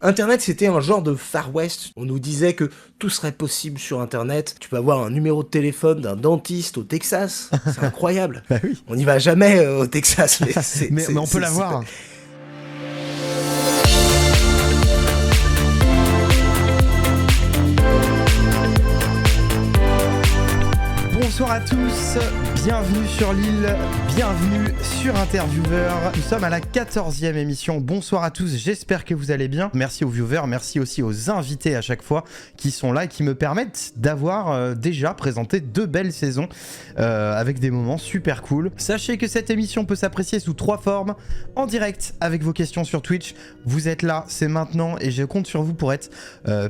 Internet, c'était un genre de Far West. On nous disait que tout serait possible sur Internet. Tu peux avoir un numéro de téléphone d'un dentiste au Texas. C'est incroyable. Bah oui. On n'y va jamais au Texas. Mais, Mais on peut l'avoir. Bonsoir à tous, bienvenue sur l'île, bienvenue sur Intervieweur. Nous sommes à la 14e émission. Bonsoir à tous, j'espère que vous allez bien. Merci aux viewers, merci aussi aux invités à chaque fois qui sont là et qui me permettent d'avoir déjà présenté 2 belles saisons avec des moments super cool. Sachez que cette émission peut s'apprécier sous 3 formes. En direct avec vos questions sur Twitch, vous êtes là, c'est maintenant et je compte sur vous pour être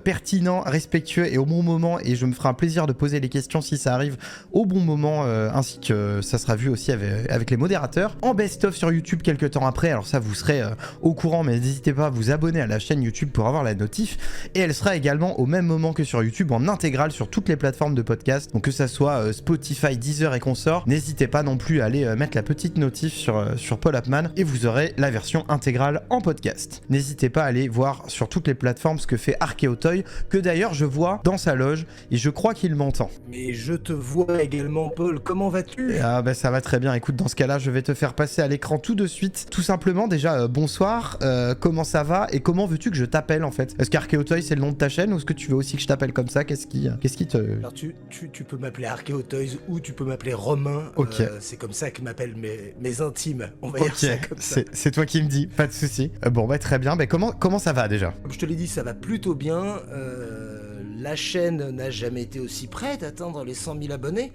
pertinent, respectueux et au bon moment, et je me ferai un plaisir de poser les questions si ça arrive au bon moment, ainsi que ça sera vu aussi avec les modérateurs en best-of sur YouTube quelques temps après. Alors ça, vous serez au courant, mais n'hésitez pas à vous abonner à la chaîne YouTube pour avoir la notif, et elle sera également au même moment que sur YouTube en intégrale sur toutes les plateformes de podcast, donc que ça soit Spotify, Deezer et consorts. N'hésitez pas non plus à aller mettre la petite notif sur Paul Appman et vous aurez la version intégrale en podcast. N'hésitez pas à aller voir sur toutes les plateformes ce que fait Arkeotoy, que d'ailleurs je vois dans sa loge et je crois qu'il m'entend. Mais je te vois également, Paul. Comment vas-tu ? Ah bah ça va très bien. Écoute, dans ce cas-là, je vais te faire passer à l'écran tout de suite. Tout simplement, déjà, bonsoir. Comment ça va et comment veux-tu que je t'appelle en fait ? Est-ce qu'Arkeotoy c'est le nom de ta chaîne ou est-ce que tu veux aussi que je t'appelle comme ça ? Qu'est-ce qui te... Alors tu peux m'appeler Arkeotoys ou tu peux m'appeler Romain. Ok. C'est comme ça que m'appellent mes intimes. On va dire ça comme ça. C'est toi qui me dis, pas de souci. Bon bah très bien. Bah, comment ça va déjà ? Comme je te l'ai dit, ça va plutôt bien. La chaîne n'a jamais été aussi près d'atteindre les 100 000 abonnés.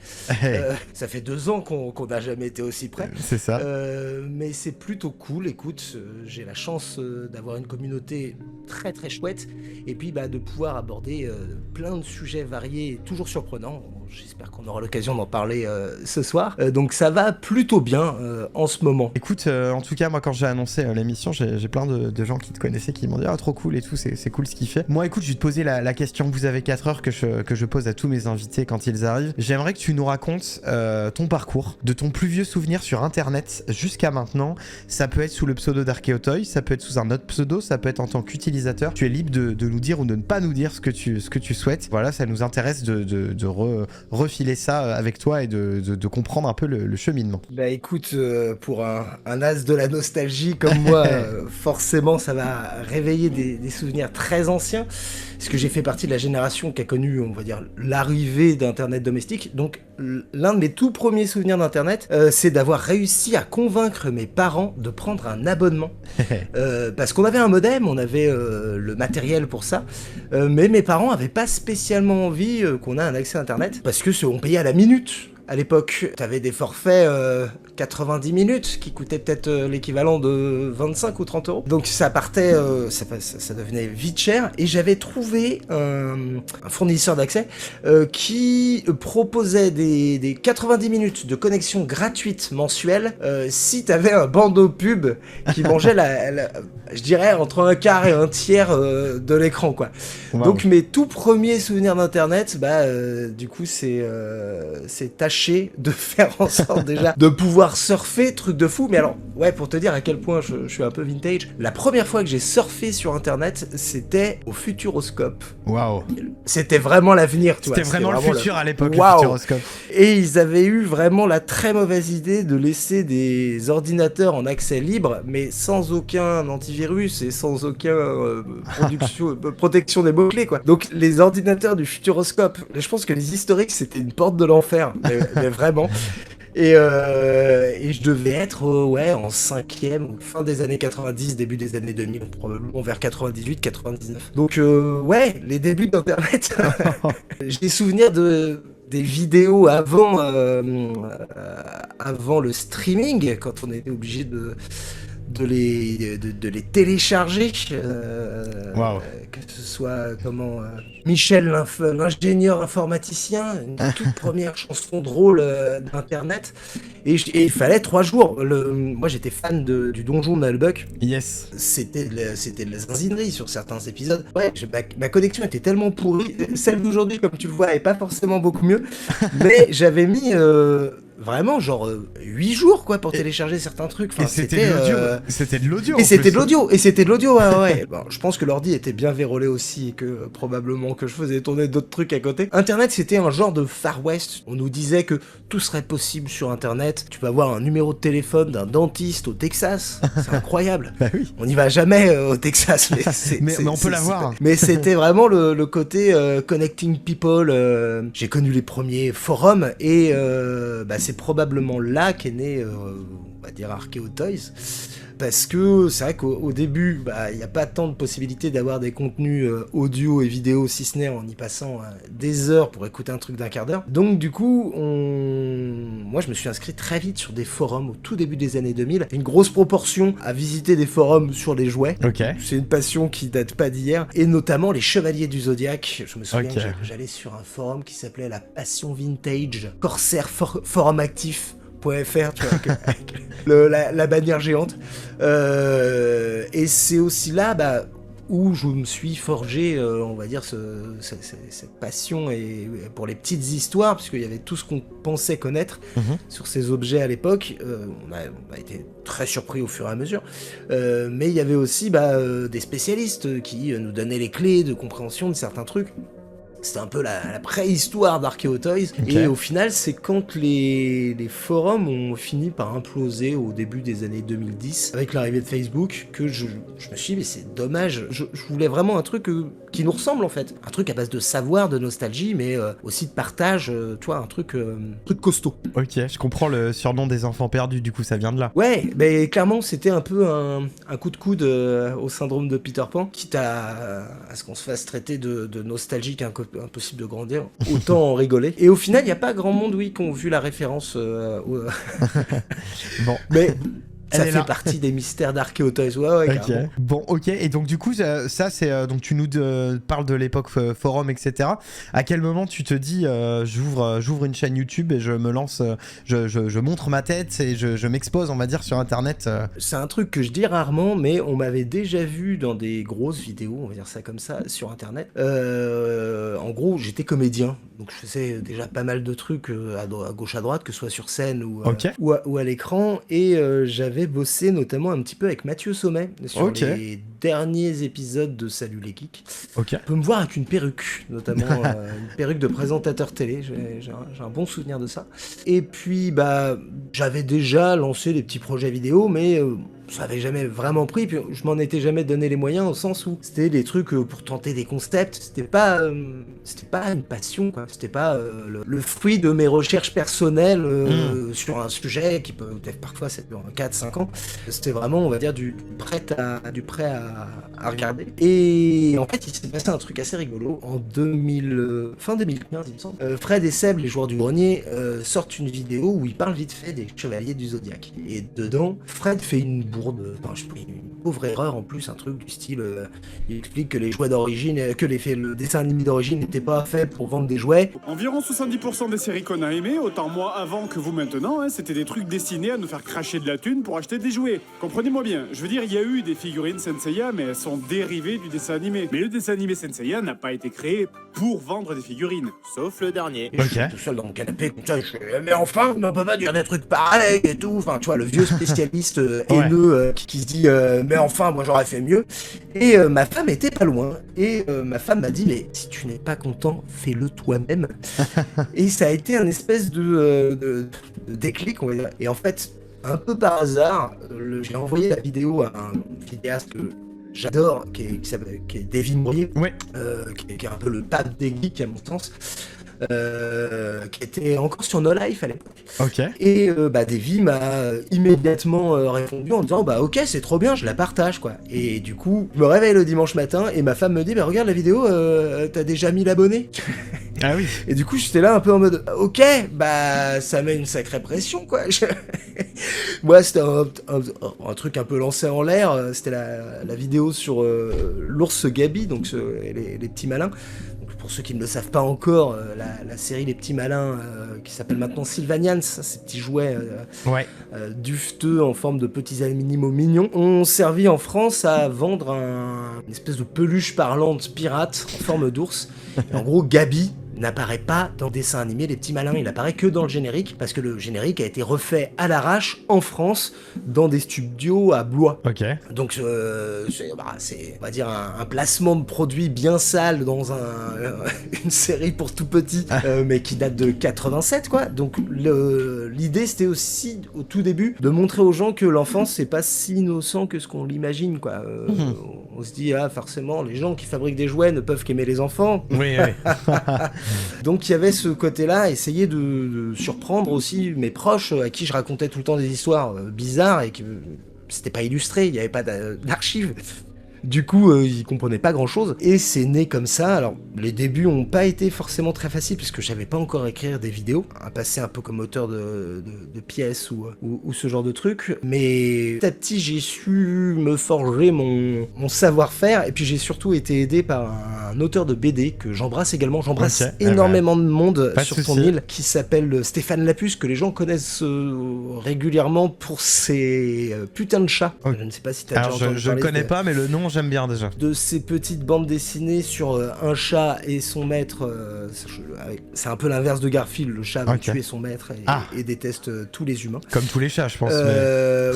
Ça fait 2 ans qu'on n'a jamais été aussi près. C'est ça. Mais c'est plutôt cool. Écoute, j'ai la chance d'avoir une communauté très très chouette. Et puis de pouvoir aborder plein de sujets variés et toujours surprenants. J'espère qu'on aura l'occasion d'en parler ce soir. Donc ça va plutôt bien en ce moment. Écoute, en tout cas, moi quand j'ai annoncé l'émission, j'ai plein de gens qui te connaissaient qui m'ont dit « Ah, trop cool et tout, c'est cool ce qu'il fait ». Moi, écoute, je vais te poser la question que vous avez 4 heures que je pose à tous mes invités quand ils arrivent. J'aimerais que tu nous racontes ton parcours, de ton plus vieux souvenir sur Internet jusqu'à maintenant. Ça peut être sous le pseudo d'Arkeotoy, ça peut être sous un autre pseudo, ça peut être en tant qu'utilisateur. Tu es libre de nous dire ou de ne pas nous dire ce que tu souhaites. Voilà, ça nous intéresse de refiler ça avec toi et de comprendre un peu le cheminement. Bah écoute, pour un as de la nostalgie comme moi, forcément ça va réveiller des souvenirs très anciens, parce que j'ai fait partie de la génération qui a connu, on va dire, l'arrivée d'Internet domestique. Donc l'un de mes tout premiers souvenirs d'Internet, c'est d'avoir réussi à convaincre mes parents de prendre un abonnement. Parce qu'on avait un modem, on avait le matériel pour ça, mais mes parents avaient pas spécialement envie qu'on ait un accès à Internet, parce que on payait à la minute. À l'époque, t'avais des forfaits 90 minutes qui coûtaient peut-être l'équivalent de 25 ou 30 euros. Donc ça partait, ça devenait vite cher. Et j'avais trouvé un fournisseur d'accès qui proposait des 90 minutes de connexion gratuite mensuelle si t'avais un bandeau pub qui mangeait je dirais entre un quart et un tiers de l'écran, quoi. Wow. Donc mes tout premiers souvenirs d'internet, du coup c'est tâcher de faire en sorte déjà de pouvoir surfer, truc de fou. Mais alors, ouais, pour te dire à quel point je suis un peu vintage, la première fois que j'ai surfé sur internet, c'était au Futuroscope. Waouh. C'était vraiment l'avenir, tu vois. C'était vraiment le futur à l'époque, wow. Le Futuroscope. Et ils avaient eu vraiment la très mauvaise idée de laisser des ordinateurs en accès libre, mais sans aucun antivirus et sans aucun protection des mots-clés, quoi. Donc les ordinateurs du Futuroscope, je pense que les historiques, c'était une porte de l'enfer, mais vraiment. Et je devais être en 5e, fin des années 90, début des années 2000, probablement vers 98, 99. Donc les débuts d'internet. J'ai des souvenirs des vidéos avant le streaming, quand on était obligé de les télécharger, wow. Que ce soit Michel l'ingénieur informaticien, une toute première chanson drôle d'internet, et il fallait 3 jours. Moi j'étais fan du donjon de Nalbuck. Yes. C'était de la zinzinerie sur certains épisodes. Ouais, ma connexion était tellement pourrie, celle d'aujourd'hui comme tu le vois est pas forcément beaucoup mieux, mais j'avais mis vraiment genre 8 jours quoi pour télécharger certains trucs. Enfin, et c'était de l'audio. C'était de l'audio. Et c'était de l'audio. Et c'était de l'audio. Ouais. Bon, je pense que l'ordi était bien vérolé aussi et que probablement que je faisais tourner d'autres trucs à côté. Internet, c'était un genre de Far West. On nous disait que tout serait possible sur Internet. Tu peux avoir un numéro de téléphone d'un dentiste au Texas. C'est incroyable. Bah oui. On n'y va jamais au Texas, mais on peut l'avoir. Mais c'était vraiment le côté connecting people. J'ai connu les premiers forums et c'est probablement là qu'est né, on va dire, Archeo Toys. Parce que c'est vrai qu'au début, il n'y a pas tant de possibilités d'avoir des contenus audio et vidéo, si ce n'est en y passant des heures pour écouter un truc d'un quart d'heure. Donc du coup, moi je me suis inscrit très vite sur des forums au tout début des années 2000. Une grosse proportion à visiter des forums sur les jouets. Okay. C'est une passion qui date pas d'hier. Et notamment les Chevaliers du Zodiac. Je me souviens que j'allais sur un forum qui s'appelait La Passion Vintage, Corsair Forum Actif. .fr, tu vois, avec la bannière géante. Et c'est aussi là où je me suis forgé, on va dire, cette passion et pour les petites histoires, puisqu'il y avait tout ce qu'on pensait connaître sur ces objets à l'époque. On a été très surpris au fur et à mesure. Mais il y avait aussi des spécialistes qui nous donnaient les clés de compréhension de certains trucs. C'était un peu la préhistoire d'Archeo Toys. Okay. Et au final, c'est quand les forums ont fini par imploser au début des années 2010, avec l'arrivée de Facebook, que je me suis dit, mais c'est dommage. Je voulais vraiment un truc qui nous ressemble, en fait. Un truc à base de savoir, de nostalgie, mais aussi de partage, tu vois, un truc costaud. Ok, je comprends le surnom des enfants perdus, du coup, ça vient de là. Ouais, mais clairement, c'était un peu un coup de coude au syndrome de Peter Pan, quitte à ce qu'on se fasse traiter de nostalgique impossible de grandir, autant en rigoler. Et au final, il n'y a pas grand monde, qui ont vu la référence. Bon. Mais ça fait partie des mystères d'Archeo Toys. Ouais, okay. Bon, ok. Et donc, du coup, ça c'est. Donc, tu nous parles de l'époque forum, etc. À quel moment tu te dis, j'ouvre une chaîne YouTube et je me lance, je montre ma tête et je m'expose, on va dire, sur Internet C'est un truc que je dis rarement, mais on m'avait déjà vu dans des grosses vidéos, on va dire ça comme ça, sur Internet. En gros, j'étais comédien. Donc, je faisais déjà pas mal de trucs à gauche, à droite, que ce soit sur scène ou à l'écran. Et j'avais bossé notamment un petit peu avec Mathieu Sommet sur les derniers épisodes de Salut les Geeks. On peut me voir avec une perruque, notamment une perruque de présentateur télé. J'ai un bon souvenir de ça. Et puis, j'avais déjà lancé des petits projets vidéo, mais ça avait jamais vraiment pris, puis je m'en étais jamais donné les moyens, au sens où c'était des trucs pour tenter des concepts, c'était pas une passion, quoi. C'était pas le fruit de mes recherches personnelles sur un sujet qui peut être parfois 4-5 ans. C'était vraiment, on va dire, du prêt à regarder. Et en fait, il s'est passé un truc assez rigolo. En fin 2015, il me semble, Fred et Seb, les joueurs du grenier, sortent une vidéo où ils parlent vite fait des Chevaliers du Zodiac. Et dedans, Fred fait une une pauvre erreur en plus, un truc du style il explique que les jouets d'origine, le dessin animé d'origine n'était pas fait pour vendre des jouets. Environ 70% des séries qu'on a aimées, autant moi avant que vous maintenant, c'était des trucs destinés à nous faire cracher de la thune pour acheter des jouets. Comprenez-moi bien, je veux dire, il y a eu des figurines Senseiya, mais elles sont dérivées du dessin animé. Mais le dessin animé Senseiya n'a pas été créé pour vendre des figurines, sauf le dernier. Et je suis tout seul dans mon canapé comme ça, mais enfin, on peut pas dire des trucs pareils et tout. Enfin, tu vois, le vieux spécialiste haineux qui se dit mais enfin moi j'aurais fait mieux. Et ma femme était pas loin et ma femme m'a dit mais si tu n'es pas content, fais-le toi-même. Et ça a été un espèce de déclic, on va dire. Et en fait, un peu par hasard, j'ai envoyé la vidéo à un vidéaste que j'adore, qui est David Mourier, qui est un peu le pape des geeks à mon sens. Qui était encore sur No Life à l'époque. Et Davy m'a immédiatement répondu en disant ok, c'est trop bien, je la partage, quoi. Et du coup, je me réveille le dimanche matin et ma femme me dit regarde la vidéo, t'as déjà 1000 abonnés. Ah oui. Et du coup, j'étais là un peu en mode ok, ça met une sacrée pression, quoi. Moi, c'était un truc un peu lancé en l'air. C'était la vidéo sur l'ours Gabi, donc les petits malins. Pour ceux qui ne le savent pas encore, la série Les Petits Malins, qui s'appelle maintenant Sylvanians, ces petits jouets dufteux en forme de petits animaux mignons, ont servi en France à vendre une espèce de peluche parlante pirate en forme d'ours. En gros, Gabi, n'apparaît pas dans le dessin animé Les Petits Malins, il apparaît que dans le générique, parce que le générique a été refait à l'arrache en France, dans des studios à Blois. Ok. Donc c'est, on va dire, un placement de produit bien sale dans une série pour tout petit, mais qui date de 87, quoi. Donc l'idée, c'était aussi, au tout début, de montrer aux gens que l'enfance, c'est pas si innocent que ce qu'on l'imagine, quoi. On se dit, forcément, les gens qui fabriquent des jouets ne peuvent qu'aimer les enfants. Oui. Donc il y avait ce côté-là, essayer de surprendre aussi mes proches, à qui je racontais tout le temps des histoires bizarres et que c'était pas illustré, il n'y avait pas d'archives. Du coup, ils comprenaient pas grand-chose, et c'est né comme ça. Alors, les débuts ont pas été forcément très faciles, puisque je savais pas encore écrire des vidéos, à passer un peu comme auteur de pièces ou ce genre de trucs, mais petit à petit, j'ai su me forger mon savoir-faire, et puis j'ai surtout été aidé par un auteur de BD que j'embrasse également. J'embrasse énormément de monde sur ton île, qui s'appelle Stéphane Lapuce, que les gens connaissent régulièrement pour ses putains de chats. Okay. Je ne sais pas si t'as déjà entendu parler. Je ne connais pas, mais le nom, j'aime bien déjà. De ces petites bandes dessinées sur un chat et son maître. C'est un peu l'inverse de Garfield. Le chat veut tuer son maître et déteste tous les humains. Comme tous les chats, je pense.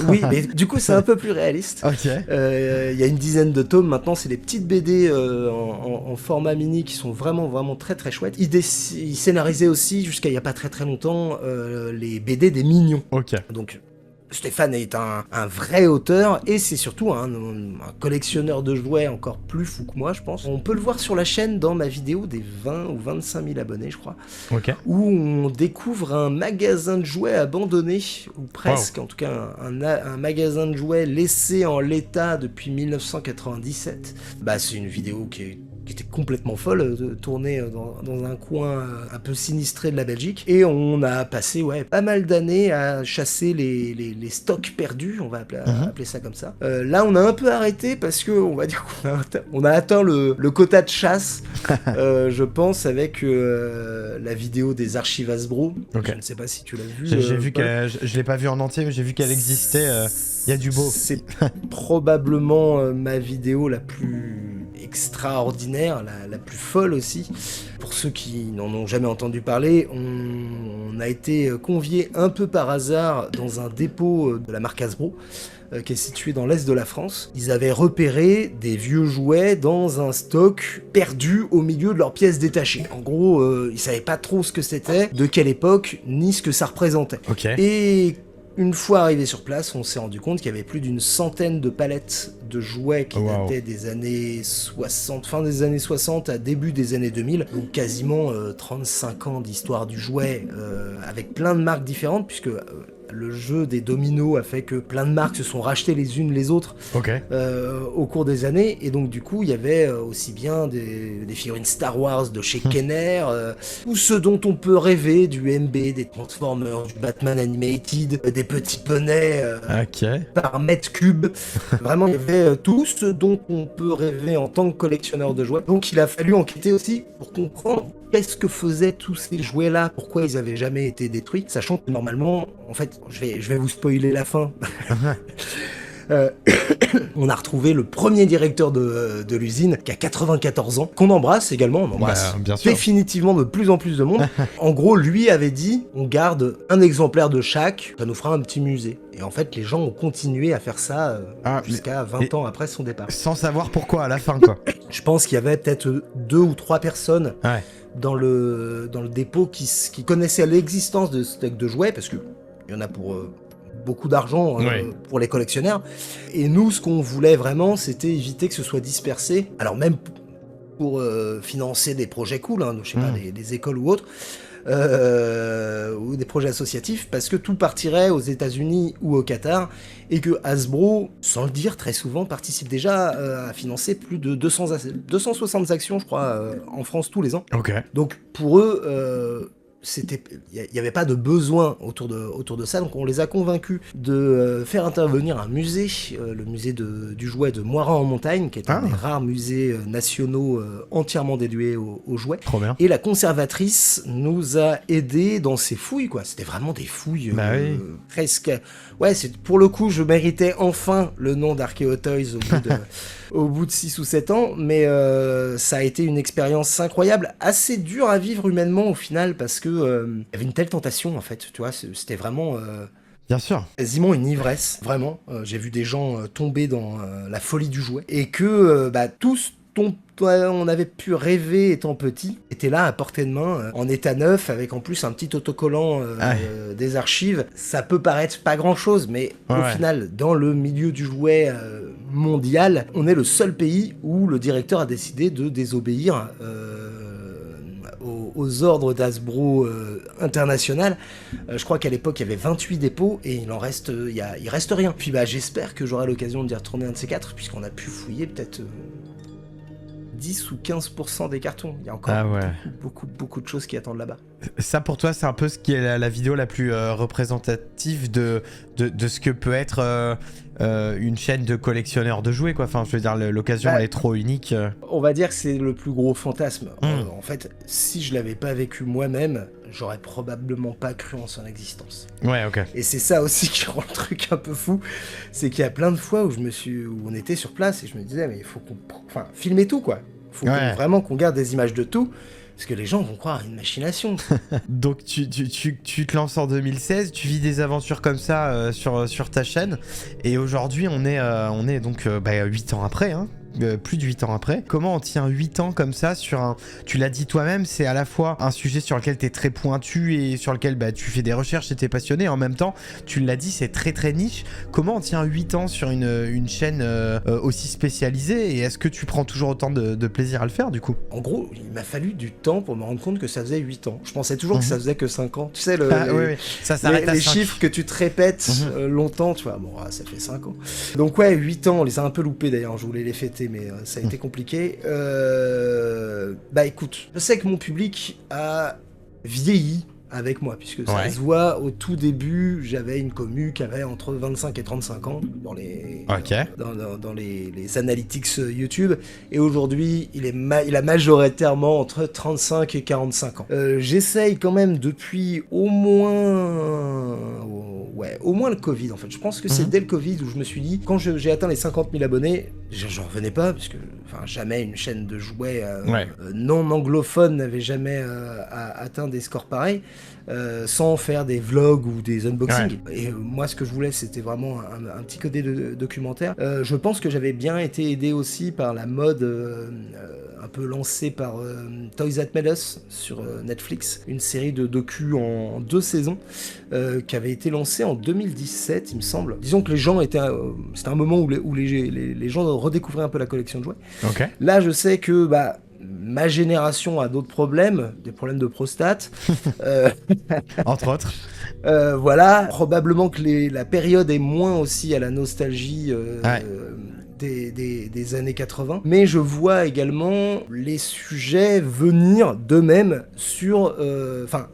Oui, mais du coup, c'est un peu plus réaliste. Il y a une dizaine de tomes. Maintenant, c'est des petites BD en format mini qui sont vraiment, vraiment très, très chouettes. Il scénarisait aussi, jusqu'à il n'y a pas très, très longtemps, les BD des Mignons. Donc, Stéphane est un vrai auteur, et c'est surtout un collectionneur de jouets encore plus fou que moi, je pense. On peut le voir sur la chaîne dans ma vidéo des 20 ou 25 000 abonnés, je crois, où on découvre un magasin de jouets abandonné, ou presque, en tout cas un magasin de jouets laissé en l'état depuis 1997. C'est une vidéo qui était complètement folle, tournée dans un coin un peu sinistré de la Belgique, et on a passé pas mal d'années à chasser les stocks perdus, on va appeler ça comme ça. Là, on a un peu arrêté parce que on va dire qu'on a atteint le quota de chasse, je pense, avec la vidéo des archives Hasbro. Je ne sais pas si tu l'as vu. J'ai vu je l'ai pas vu en entier, mais j'ai vu qu'elle existait. Il y a du beau. C'est probablement ma vidéo la plus extraordinaire, la plus folle aussi. Pour ceux qui n'en ont jamais entendu parler, on a été conviés un peu par hasard dans un dépôt de la marque Hasbro, qui est situé dans l'est de la France. Ils avaient repéré des vieux jouets dans un stock perdu au milieu de leurs pièces détachées. En gros, ils savaient pas trop ce que c'était, de quelle époque, ni ce que ça représentait. Et une fois arrivé sur place, on s'est rendu compte qu'il y avait plus d'une centaine de palettes de jouets qui dataient des années 60, fin des années 60 à début des années 2000, donc quasiment 35 ans d'histoire du jouet, avec plein de marques différentes, puisque le jeu des dominos a fait que plein de marques se sont rachetées les unes les autres au cours des années, et donc du coup il y avait aussi bien des figurines Star Wars de chez Kenner, ou ce dont on peut rêver, du MB, des Transformers, du Batman Animated, des petits poneys par mètre cube. Vraiment, il y avait tout ce dont on peut rêver en tant que collectionneur de jouets. Donc il a fallu enquêter aussi pour comprendre qu'est-ce que faisaient tous ces jouets-là, pourquoi ils avaient jamais été détruits, sachant que normalement, en fait, je vais vous spoiler la fin. On a retrouvé le premier directeur de l'usine, qui a 94 ans, qu'on embrasse également, on embrasse définitivement de plus en plus de monde. En gros, lui avait dit, on garde un exemplaire de chaque, ça nous fera un petit musée. Et en fait, les gens ont continué à faire ça jusqu'à 20 ans après son départ. Sans savoir pourquoi à la fin, quoi. Je pense qu'il y avait peut-être 2 ou 3 personnes dans le dépôt qui connaissaient l'existence de ce stock de jouets, parce qu'il y en a pour beaucoup d'argent pour les collectionneurs. Et nous, ce qu'on voulait vraiment, c'était éviter que ce soit dispersé. Alors même pour financer des projets cool, je sais pas, des écoles ou autres, ou des projets associatifs, parce que tout partirait aux États-Unis ou au Qatar, et que Hasbro, sans le dire très souvent, participe déjà à financer plus de 260 actions, je crois, en France tous les ans. Donc pour eux, il y avait pas de besoin autour de ça, donc on les a convaincus de faire intervenir un musée, le musée du jouet de Moirin en montagne, qui est un des rares musées nationaux entièrement dédiés aux jouets. Trop bien. Et la conservatrice nous a aidés dans ces fouilles, quoi. C'était vraiment des fouilles presque... Ouais, pour le coup, je méritais enfin le nom d'Archaeotoys au bout de 6 ou 7 ans, mais ça a été une expérience incroyable, assez dure à vivre humainement au final, parce que y avait une telle tentation, en fait, tu vois, c'était vraiment... Bien sûr. Quasiment une ivresse, vraiment. J'ai vu des gens tomber dans la folie du jouet, et que tous on avait pu rêver étant petit, était là à portée de main, en état neuf, avec en plus un petit autocollant des archives. Ça peut paraître pas grand chose, mais au final, dans le milieu du jouet mondial, on est le seul pays où le directeur a décidé de désobéir aux ordres d'Hasbro international. Je crois qu'à l'époque, il y avait 28 dépôts et il reste rien. Puis j'espère que j'aurai l'occasion d'y retourner un de ces quatre, puisqu'on a pu fouiller peut-être 10 ou 15% des cartons. Il y a encore beaucoup de choses qui attendent là-bas. Ça, pour toi, c'est un peu ce qui est la vidéo la plus représentative de ce que peut être une chaîne de collectionneurs de jouets, quoi. Enfin, je veux dire, l'occasion, elle est trop unique. On va dire que c'est le plus gros fantasme. En fait, si je l'avais pas vécu moi-même, j'aurais probablement pas cru en son existence. Ouais, ok. Et c'est ça aussi qui rend le truc un peu fou, c'est qu'il y a plein de fois où on était sur place et je me disais, mais il faut filmer tout, quoi. Faut vraiment qu'on garde des images de tout. Parce que les gens vont croire à une machination. Donc tu te lances en 2016, tu vis des aventures comme ça sur ta chaîne, et aujourd'hui on est donc 8 ans après, hein. Plus de 8 ans après. Comment on tient 8 ans comme ça sur un... Tu l'as dit toi-même, c'est à la fois un sujet sur lequel t'es très pointu et sur lequel tu fais des recherches et t'es passionné. En même temps, tu l'as dit, c'est très très niche. Comment on tient 8 ans sur une chaîne aussi spécialisée, et est-ce que tu prends toujours autant de plaisir à le faire du coup? En gros, il m'a fallu du temps pour me rendre compte que ça faisait 8 ans. Je pensais toujours que ça faisait que 5 ans. Tu sais, Ça s'arrête à les 5. chiffres que tu te répètes longtemps, tu vois. Bon, ça fait 5 ans. Donc 8 ans, on les a un peu loupés d'ailleurs. Je voulais les fêter, mais ça a été compliqué. Écoute, je sais que mon public a vieilli avec moi, puisque ça se voit au tout début, j'avais une commu qui avait entre 25 et 35 ans dans les analytics YouTube, et aujourd'hui il a majoritairement entre 35 et 45 ans. J'essaye quand même depuis au moins le Covid, en fait. Je pense que c'est dès le Covid où je me suis dit, quand j'ai atteint les 50 000 abonnés, j'en revenais pas, parce que jamais une chaîne de jouets non anglophone n'avait jamais atteint des scores pareils, sans faire des vlogs ou des unboxings. Et moi, ce que je voulais, c'était vraiment un petit côté de documentaire. Je pense que j'avais bien été aidé aussi par la mode un peu lancée par Toys That Made Us sur Netflix, une série de docus en 2 saisons qui avait été lancée en 2017, il me semble. Disons que les gens étaient... c'était un moment où les gens redécouvraient un peu la collection de jouets. Là, je sais que ma génération a d'autres problèmes, des problèmes de prostate. Entre autres. Probablement que la période est moins aussi à la nostalgie des années 80, mais je vois également les sujets venir d'eux-mêmes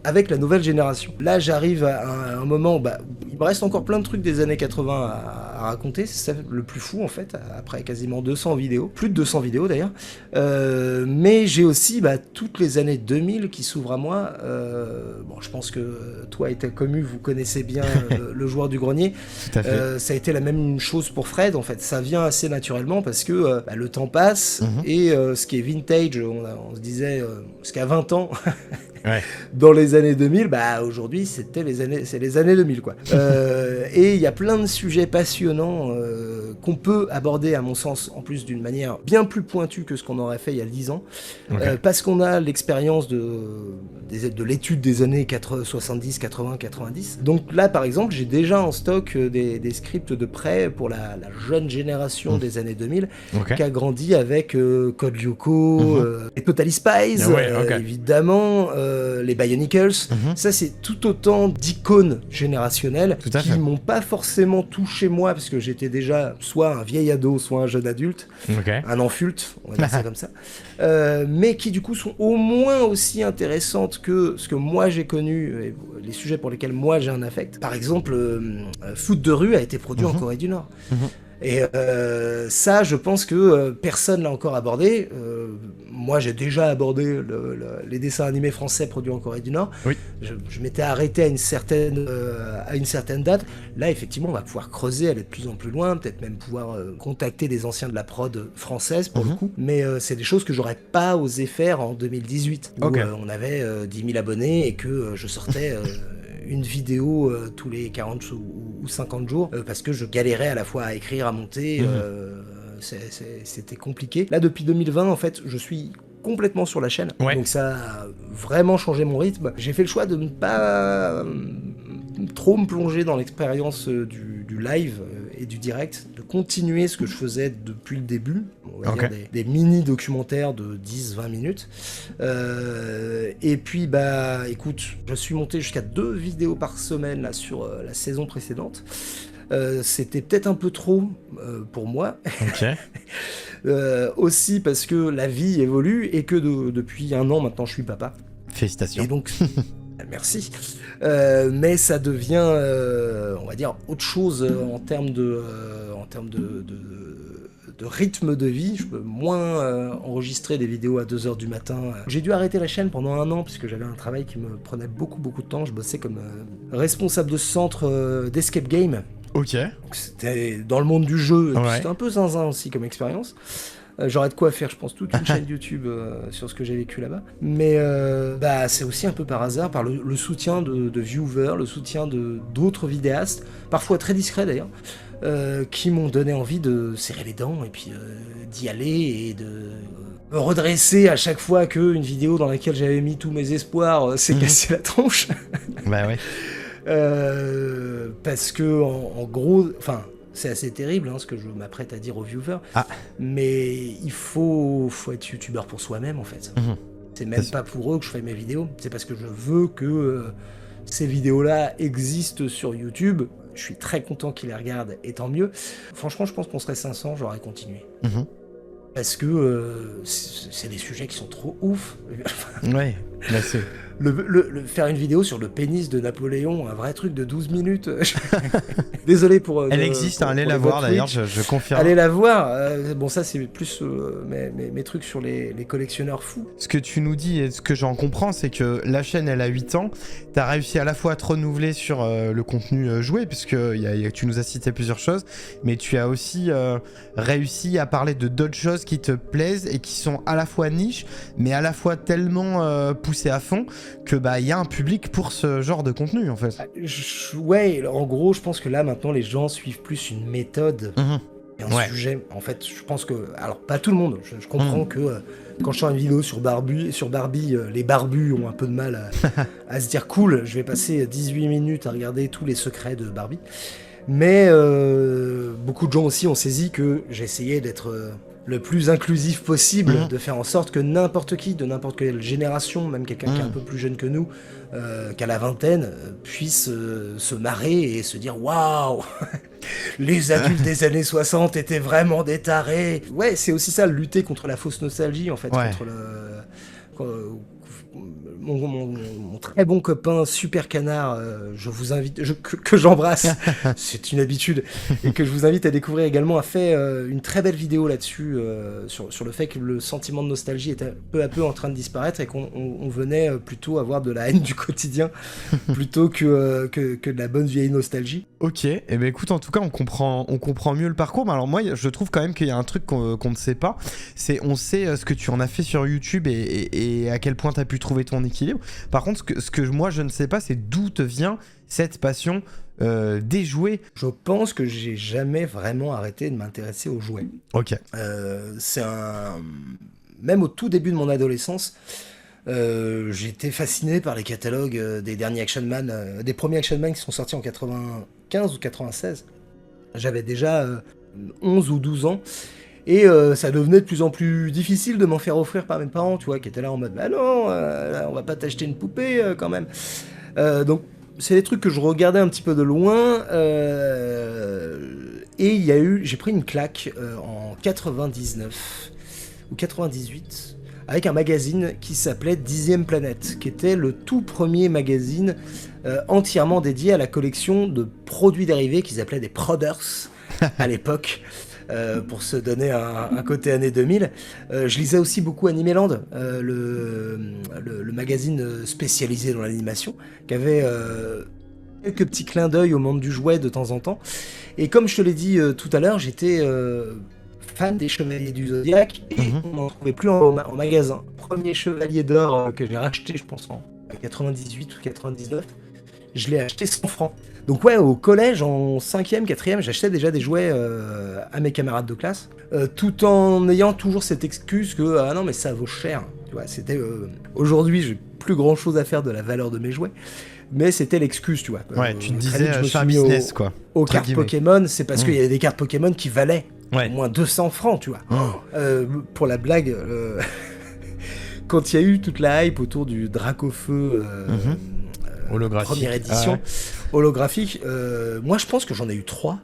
avec la nouvelle génération. Là, j'arrive à un moment où il me reste encore plein de trucs des années 80 à raconter, c'est ça le plus fou en fait, après quasiment 200 vidéos, plus de 200 vidéos d'ailleurs, mais j'ai aussi toutes les années 2000 qui s'ouvrent à moi. Je pense que toi et ta commu, vous connaissez bien le joueur du grenier. Tout à fait. Ça a été la même chose pour Fred, en fait, ça vient assez naturellement parce que le temps passe et ce qui est vintage, on se disait, ce qu'à 20 ans dans les années 2000, aujourd'hui c'est les années 2000 quoi. Et il y a plein de sujets passionnants qu'on peut aborder à mon sens en plus d'une manière bien plus pointue que ce qu'on aurait fait il y a 10 ans, parce qu'on a l'expérience de l'étude des années 70, 80, 90. Donc là par exemple j'ai déjà en stock des scripts de prêt pour la jeune génération des années 2000 qui a grandi avec Code Lyoko et Totally Spies évidemment, les Bionicles. Ça, c'est tout autant d'icônes générationnelles qui m'ont pas forcément touché moi, parce que j'étais déjà soit un vieil ado, soit un jeune adulte, un enfulte, on va dire ça comme ça, mais qui du coup sont au moins aussi intéressantes que ce que moi j'ai connu, et les sujets pour lesquels moi j'ai un affect. Par exemple, Foot de rue a été produit en Corée du Nord. Et ça, je pense que personne l'a encore abordé. Moi, j'ai déjà abordé les dessins animés français produits en Corée du Nord. Oui. Je m'étais arrêté à une certaine date. Là, effectivement, on va pouvoir creuser, aller de plus en plus loin, peut-être même pouvoir contacter des anciens de la prod française, pour le coup. Mais c'est des choses que j'aurais pas osé faire en 2018, où on avait 10 000 abonnés et que je sortais... une vidéo tous les 40 ou 50 jours parce que je galérais à la fois à écrire, à monter, c'était compliqué. Là, depuis 2020, en fait, je suis complètement sur la chaîne, donc ça a vraiment changé mon rythme. J'ai fait le choix de ne pas trop me plonger dans l'expérience du live et du direct, de continuer ce que je faisais depuis le début, on va dire des mini-documentaires de 10-20 minutes. Et puis, écoute, je suis monté jusqu'à 2 vidéos par semaine là, sur la saison précédente. C'était peut-être un peu trop pour moi. Aussi parce que la vie évolue et que depuis 1 an maintenant je suis papa. Félicitations. Et donc... Merci. Mais ça devient, on va dire, autre chose en termes de rythme de vie. Je peux moins enregistrer des vidéos à 2h du matin. J'ai dû arrêter la chaîne pendant 1 an puisque j'avais un travail qui me prenait beaucoup de temps. Je bossais comme responsable de centre d'escape game. Donc, c'était dans le monde du jeu. Et puis c'était un peu zinzin aussi comme expérience. J'aurais de quoi faire, je pense, toute une chaîne YouTube sur ce que j'ai vécu là-bas. Mais c'est aussi un peu par hasard, par le soutien de viewers, le soutien d'autres vidéastes, parfois très discrets d'ailleurs, qui m'ont donné envie de serrer les dents et puis d'y aller et de me redresser à chaque fois qu'une vidéo dans laquelle j'avais mis tous mes espoirs s'est cassée la tronche. Parce que en gros, enfin... C'est assez terrible ce que je m'apprête à dire aux viewers, mais il faut être youtubeur pour soi-même en fait. C'est même pas pour eux que je fais mes vidéos, c'est parce que je veux que ces vidéos-là existent sur YouTube. Je suis très content qu'ils les regardent, et tant mieux. Franchement, je pense qu'on serait 500, j'aurais continué. Parce que c'est des sujets qui sont trop ouf. C'est... faire une vidéo sur le pénis de Napoléon, un vrai truc de 12 minutes. Désolé pour... Elle existe, allez la voir d'ailleurs, je confirme. Allez la voir. Bon, ça c'est plus mes trucs sur les collectionneurs fous. Ce que tu nous dis et ce que j'en comprends, c'est que la chaîne, elle a 8 ans. T'as réussi à la fois à te renouveler sur le contenu joué, puisque tu nous as cité plusieurs choses, mais tu as aussi réussi à parler de d'autres choses qui te plaisent et qui sont à la fois niche, mais à la fois tellement poussées à fond que y a un public pour ce genre de contenu en fait. En gros, je pense que là maintenant les gens suivent plus une méthode et un sujet. En fait, je pense que, alors pas tout le monde, je comprends que quand je sors une vidéo sur Barbie, les barbus ont un peu de mal à se dire cool, je vais passer 18 minutes à regarder tous les secrets de Barbie. Mais beaucoup de gens aussi ont saisi que j'essayais d'être le plus inclusif possible, de faire en sorte que n'importe qui, de n'importe quelle génération, même quelqu'un qui est un peu plus jeune que nous, qu'à la vingtaine, puisse se marrer et se dire « Waouh, les adultes des années 60 étaient vraiment des tarés !» Ouais, c'est aussi ça, lutter contre la fausse nostalgie, en fait, contre mon très bon copain Super Canard, je vous invite, que j'embrasse, c'est une habitude, et que je vous invite à découvrir également, a fait une très belle vidéo là-dessus, sur le fait que le sentiment de nostalgie était peu à peu en train de disparaître et qu'on venait plutôt avoir de la haine du quotidien plutôt que de la bonne vieille nostalgie. Ok, et écoute, en tout cas on comprend mieux le parcours, mais alors moi je trouve quand même qu'il y a un truc qu'on ne sait pas, c'est on sait ce que tu en as fait sur YouTube et à quel point tu as pu trouver ton équilibre. Par contre, ce que moi je ne sais pas, c'est d'où te vient cette passion des jouets. Je pense que j'ai jamais vraiment arrêté de m'intéresser aux jouets. Ok. Même au tout début de mon adolescence, j'étais fasciné par les catalogues des derniers Action Man, des premiers Action Man qui sont sortis en 95 ou 96. J'avais déjà 11 ou 12 ans. Et ça devenait de plus en plus difficile de m'en faire offrir par mes parents, tu vois, qui étaient là en mode bah non, on va pas t'acheter une poupée quand même. Donc c'est des trucs que je regardais un petit peu de loin. Et j'ai pris une claque en 99 ou 98 avec un magazine qui s'appelait 10e Planète, qui était le tout premier magazine entièrement dédié à la collection de produits dérivés qu'ils appelaient des Proders à l'époque. Pour se donner un côté années 2000. Je lisais aussi beaucoup Animeland, le magazine spécialisé dans l'animation, qui avait quelques petits clins d'œil au monde du jouet de temps en temps. Et comme je te l'ai dit tout à l'heure, j'étais fan des Chevaliers du Zodiaque, et on n'en trouvait plus en magasin. Premier Chevalier d'or que j'ai racheté, je pense, en 98 ou 99, je l'ai acheté 100 francs. Donc ouais, au collège, en 5e, 4e, j'achetais déjà des jouets à mes camarades de classe, tout en ayant toujours cette excuse que « Ah non, mais ça vaut cher ». Tu vois, c'était... Aujourd'hui, j'ai plus grand-chose à faire de la valeur de mes jouets, mais c'était l'excuse, tu vois. Ouais, tu te disais, je suis un business, quoi. Aux cartes Pokémon, c'est parce qu'il y avait des cartes Pokémon qui valaient au moins 200 francs, tu vois. Pour la blague, quand il y a eu toute la hype autour du Dracofeu... holographique. Première édition, holographique. Moi, je pense que j'en ai eu 3.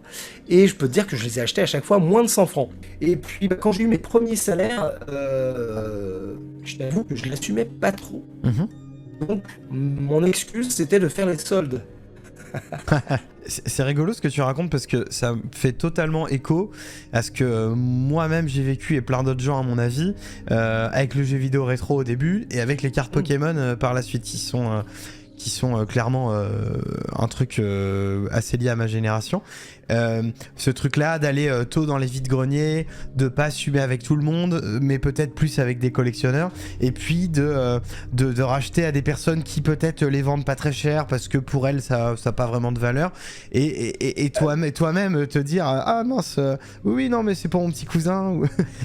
Et je peux te dire que je les ai achetés à chaque fois moins de 100 francs. Et puis, quand j'ai eu mes premiers salaires, je t'avoue que je l'assumais pas trop. Donc, mon excuse, c'était de faire les soldes. C'est rigolo ce que tu racontes parce que ça fait totalement écho à ce que moi-même j'ai vécu et plein d'autres gens à mon avis avec le jeu vidéo rétro au début et avec les cartes Pokémon par la suite qui sont clairement un truc assez lié à ma génération. Ce truc-là d'aller tôt dans les vides-greniers, de pas assumer avec tout le monde, mais peut-être plus avec des collectionneurs, et puis de racheter à des personnes qui peut-être les vendent pas très cher parce que pour elles ça a pas vraiment de valeur, et toi-même te dire ah mince, oui non mais c'est pour mon petit cousin.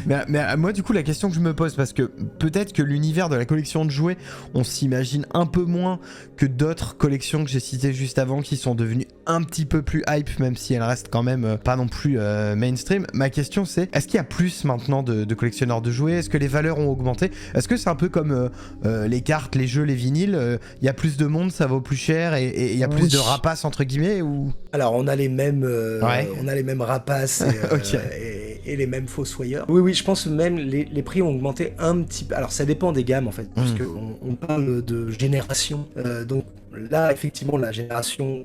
mais moi du coup la question que je me pose, parce que peut-être que l'univers de la collection de jouets on s'imagine un peu moins que d'autres collections que j'ai citées juste avant qui sont devenues un petit peu plus hype, même si elles restent quand même pas non plus mainstream. Ma question c'est, est-ce qu'il y a plus maintenant de collectionneurs de jouets? Est-ce que les valeurs ont augmenté? Est-ce que c'est un peu comme les cartes, les jeux, les vinyles, il y a plus de monde, ça vaut plus cher et il y a plus de rapaces entre guillemets ou... Alors on a les mêmes rapaces et les mêmes fossoyeurs. Oui, je pense même les prix ont augmenté un petit peu. Alors ça dépend des gammes en fait, parce qu'on parle de génération. Donc là, effectivement, la génération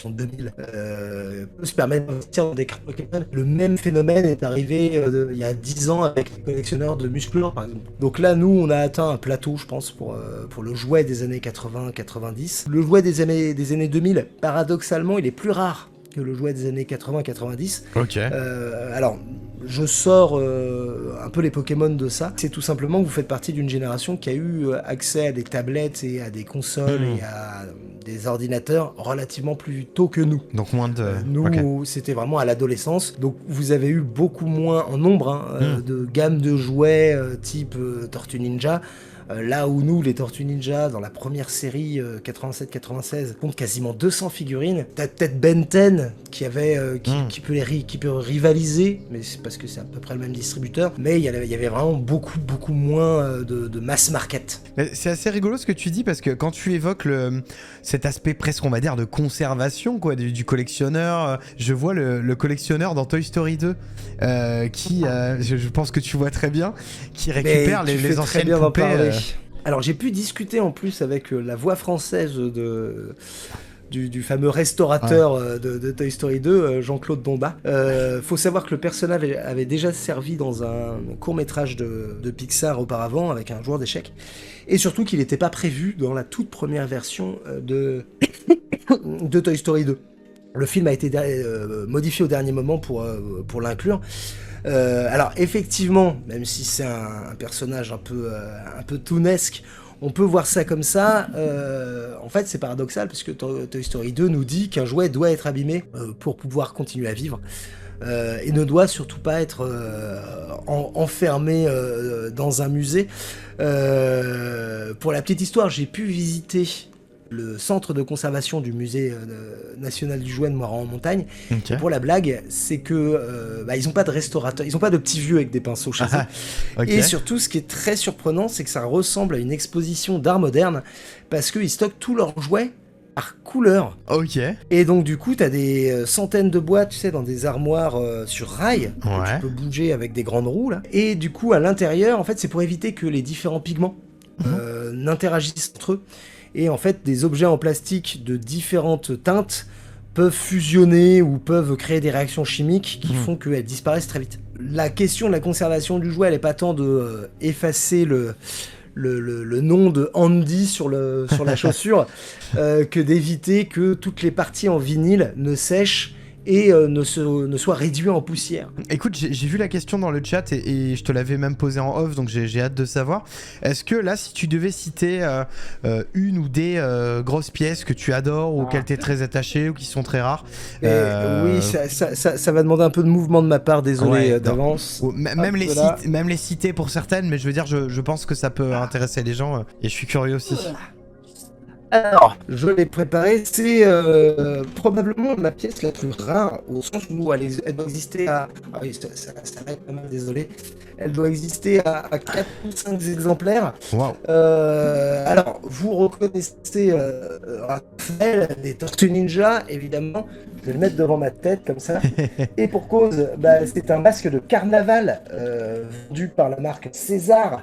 2000 peut se permettre d'investir dans des cartes Pokémon. Le même phénomène est arrivé il y a 10 ans avec les collectionneurs de Musclor, par exemple. Donc là, nous, on a atteint un plateau, je pense, pour le jouet des années 80-90. Le jouet des années 2000, paradoxalement, il est plus rare que le jouet des années 80-90. Ok. Alors, je sors un peu les Pokémon de ça. C'est tout simplement que vous faites partie d'une génération qui a eu accès à des tablettes et à des consoles et à des ordinateurs relativement plus tôt que nous. Donc moins de... Nous, c'était vraiment à l'adolescence. Donc vous avez eu beaucoup moins en nombre de gamme de jouets type Tortue Ninja. Là où nous, les Tortues Ninja, dans la première série 87-96, comptent quasiment 200 figurines. T'as peut-être Ben 10 qui peut rivaliser, mais c'est parce que c'est à peu près le même distributeur. Mais il y avait vraiment beaucoup moins de mass market. C'est assez rigolo ce que tu dis, parce que quand tu évoques cet aspect presque, on va dire, de conservation quoi, du collectionneur, je vois le collectionneur dans Toy Story 2 qui, je pense que tu vois très bien, qui récupère les anciennes poupées. Alors j'ai pu discuter en plus avec la voix française du fameux restaurateur de Toy Story 2, Jean-Claude Domba. Faut savoir que le personnage avait déjà servi dans un court-métrage de Pixar auparavant avec un joueur d'échecs, et surtout qu'il n'était pas prévu dans la toute première version de Toy Story 2. Le film a été modifié au dernier moment pour l'inclure. Alors effectivement, même si c'est un personnage un peu toonesque, on peut voir ça comme ça. En fait, c'est paradoxal parce que Toy Story 2 nous dit qu'un jouet doit être abîmé pour pouvoir continuer à vivre. Et ne doit surtout pas être enfermé dans un musée. Pour la petite histoire, j'ai pu visiter le centre de conservation du musée national du jouet de Moirans-en-Montagne. Ok. Pour la blague, c'est que ils ont pas de restaurateurs, ils ont pas de petits vieux avec des pinceaux chez eux. Ok. Et surtout, ce qui est très surprenant, c'est que ça ressemble à une exposition d'art moderne parce qu'ils stockent tous leurs jouets par couleur. Ok. Et donc du coup, t'as des centaines de boîtes, tu sais, dans des armoires sur rail, que Ouais. tu peux bouger avec des grandes roues, là. Et du coup, à l'intérieur, en fait, c'est pour éviter que les différents pigments n'interagissent entre eux. Et en fait, des objets en plastique de différentes teintes peuvent fusionner ou peuvent créer des réactions chimiques qui font qu'elles disparaissent très vite. La question de la conservation du jouet, elle est pas tant de effacer le nom de Andy sur la chaussure que d'éviter que toutes les parties en vinyle ne sèchent et ne soient réduites en poussière. Écoute, j'ai vu la question dans le chat et je te l'avais même posée en off, donc j'ai hâte de savoir. Est-ce que là, si tu devais citer une ou des grosses pièces que tu adores ou auxquelles tu es très attaché ou qui sont très rares, Oui, ça va demander un peu de mouvement de ma part, désolé Ouais, d'avance. même Hop, là. les citer pour certaines, mais je veux dire, je pense que ça peut intéresser les gens et je suis curieux aussi. Alors, je l'ai préparé, c'est probablement ma pièce la plus rare, au sens où elle doit exister à... Ah oui, ça va être pas mal, désolé. Elle doit exister à 4 ou 5 exemplaires. Waouh. Alors, vous reconnaissez Raphaël des Tortues Ninja, évidemment. Je vais le mettre devant ma tête, comme ça. Et pour cause, c'est un masque de carnaval vendu par la marque César.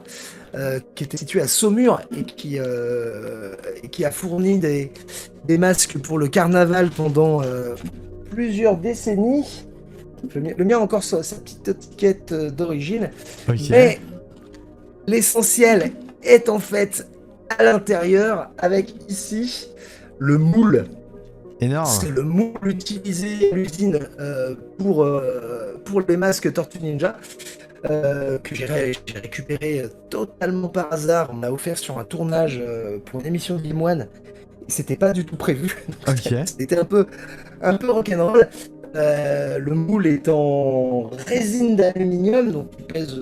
Qui était situé à Saumur et qui a fourni des masques pour le carnaval pendant plusieurs décennies. Le mien a encore sa petite étiquette d'origine. Ok. Mais l'essentiel est en fait à l'intérieur avec ici le moule. Énorme. C'est le moule utilisé à l'usine pour les masques Tortue Ninja. Que j'ai récupéré totalement par hasard. On m'a offert sur un tournage pour une émission de Limoine. C'était pas du tout prévu. Ok. C'était un peu rock'n'roll. Le moule est en résine d'aluminium, donc il pèse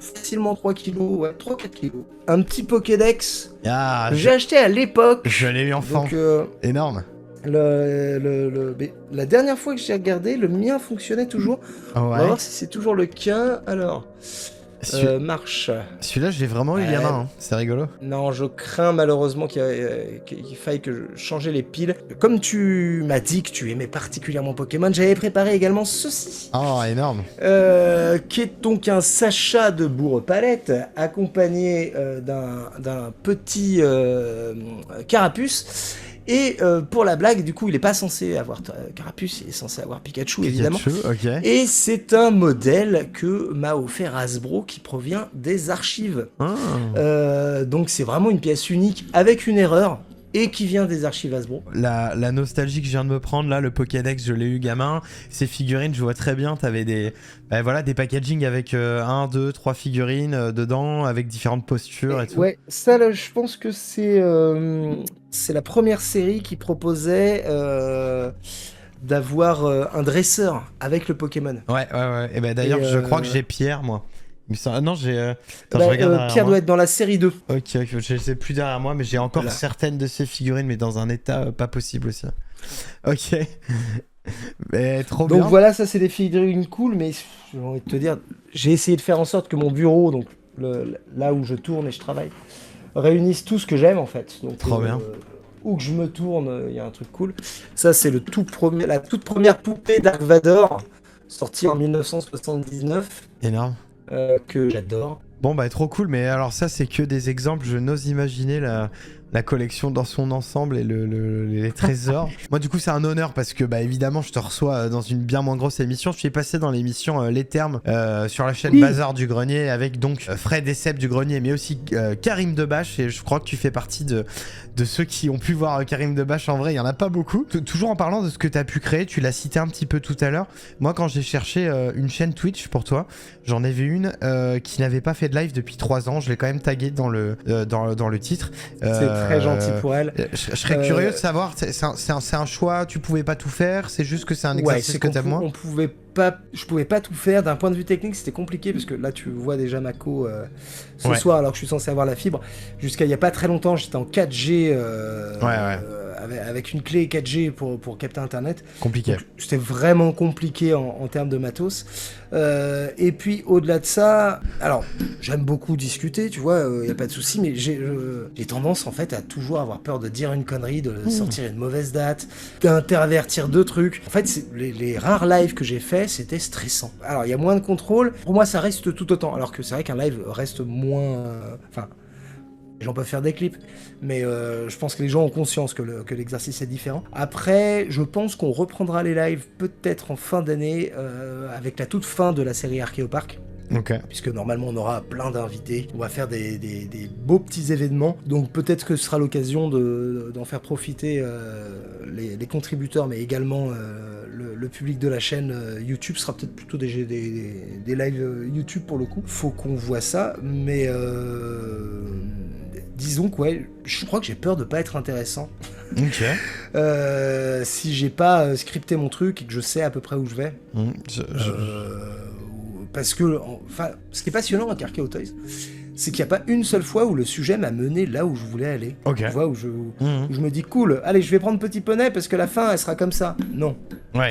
facilement 3 kg, ouais, 3-4 kg. Un petit Pokédex Ah, que j'ai acheté à l'époque. je l'ai eu enfant. Donc, Énorme. mais la dernière fois que j'ai regardé, le mien fonctionnait toujours. On va Ouais. voir si c'est toujours le cas. Alors, marche. Celui-là, je l'ai vraiment eu Ouais. gamin. Hein. C'est rigolo. Non, je crains malheureusement qu'il faille que je change les piles. Comme tu m'as dit que tu aimais particulièrement Pokémon, j'avais préparé également ceci. Oh, énorme. Qui est donc un Sacha de Bourre-Palette, accompagné d'un petit Carapuce. Et pour la blague, du coup, il est pas censé avoir Carapuce, il est censé avoir Pikachu, évidemment. Pikachu, ok. Et c'est un modèle que m'a offert Hasbro qui provient des archives. Ah. Donc c'est vraiment une pièce unique avec une erreur et qui vient des archives Hasbro. La nostalgie que je viens de me prendre là, le Pokédex, je l'ai eu gamin. Ces figurines, je vois très bien, t'avais des packaging avec 1, 2, 3 figurines dedans, avec différentes postures et tout. Ouais, ça là, je pense que c'est la première série qui proposait d'avoir un dresseur avec le Pokémon. Ouais. Et ben d'ailleurs, Et, je crois que j'ai Pierre, moi. Non, j'ai. Attends, Bah, je regarde derrière Pierre moi. doit être dans la série 2. Ok, je sais plus derrière moi, mais j'ai encore Là. certaines de ces figurines, mais dans un état pas possible aussi. Ok. Mais trop Donc bien. voilà, ça c'est des figurines cool, mais j'ai envie de te dire, j'ai essayé de faire en sorte que mon bureau, donc là où je tourne et je travaille, réunisse tout ce que j'aime en fait. Donc, Trop bien. Où que je me tourne, il y a un truc cool. Ça c'est la toute première poupée Dark Vador, sortie en 1979, Énorme. que j'adore. Bon bah trop cool, mais alors ça c'est que des exemples, je n'ose imaginer la collection dans son ensemble et les trésors. Moi du coup c'est un honneur parce que bah évidemment je te reçois dans une bien moins grosse émission. Je suis passé dans l'émission Les Termes sur la chaîne Oui. Bazar du Grenier avec donc Fred et Seb du Grenier, mais aussi Karim Debache, et je crois que tu fais partie de ceux qui ont pu voir Karim Debache en vrai, il y en a pas beaucoup. Toujours en parlant de ce que tu as pu créer, tu l'as cité un petit peu tout à l'heure. Moi quand j'ai cherché une chaîne Twitch pour toi, j'en ai vu une qui n'avait pas fait de live depuis 3 ans, je l'ai quand même tagué dans le titre. C'est Très gentil pour elle. Je serais curieux de savoir, c'est un choix, tu pouvais pas tout faire, c'est juste que c'est un exercice que t'aimes moins. Je pouvais pas tout faire. D'un point de vue technique, c'était compliqué parce que là, tu vois déjà Mako ce soir, alors que je suis censé avoir la fibre. Jusqu'à il y a pas très longtemps, j'étais en 4G avec une clé 4G pour capter Internet. Compliqué. Donc, c'était vraiment compliqué en termes de matos. Et puis au-delà de ça, alors j'aime beaucoup discuter, tu vois, y a pas de souci, mais j'ai tendance en fait à toujours avoir peur de dire une connerie, de sortir une mauvaise date, d'intervertir deux trucs. En fait, les rares lives que j'ai fait, c'était stressant. Alors il y a moins de contrôle. Pour moi, ça reste tout autant. Alors que c'est vrai qu'un live reste moins. Enfin, les gens peuvent faire des clips, mais je pense que les gens ont conscience que l'exercice est différent. Après, je pense qu'on reprendra les lives peut-être en fin d'année avec la toute fin de la série Archéopark. Okay. Puisque normalement on aura plein d'invités, on va faire des beaux petits événements, donc peut-être que ce sera l'occasion d'en faire profiter les contributeurs, mais également le public de la chaîne YouTube. Ce sera peut-être plutôt des lives YouTube pour le coup. Faut qu'on voit ça, mais disons que ouais, je crois que j'ai peur de pas être intéressant. Ok. Si j'ai pas scripté mon truc et que je sais à peu près où je vais. Parce que, enfin, ce qui est passionnant avec Archeo Toys, c'est qu'il n'y a pas une seule fois où le sujet m'a mené là où je voulais aller. Okay. Tu vois, où je me dis, cool, allez, je vais prendre Petit Poney parce que la fin, elle sera comme ça. Non,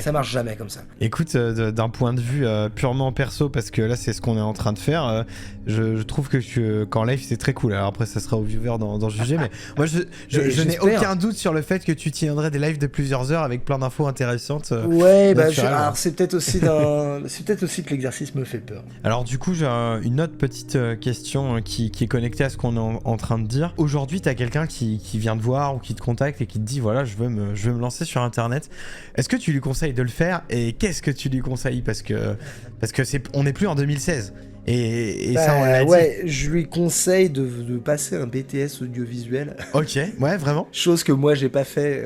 ça marche jamais comme ça. Écoute, d'un point de vue purement perso, parce que là, c'est ce qu'on est en train de faire, je trouve que qu'en live, c'est très cool. Alors après, ça sera aux viewers d'en juger, mais moi, je n'ai aucun doute sur le fait que tu tiendrais des lives de plusieurs heures avec plein d'infos intéressantes. Ouais, alors c'est peut-être aussi que l'exercice me fait peur. Alors du coup, j'ai une autre petite question qui est connectée à ce qu'on est en train de dire. Aujourd'hui, tu as quelqu'un qui vient te voir ou qui te contacte et qui te dit voilà, je veux me lancer sur Internet. Est-ce que tu lui conseilles de le faire et qu'est-ce que tu lui conseilles parce que on n'est plus en 2016. Et ça, on l'a dit. Ouais, je lui conseille de passer un BTS audiovisuel. Ok, ouais, vraiment. Chose que moi, j'ai pas fait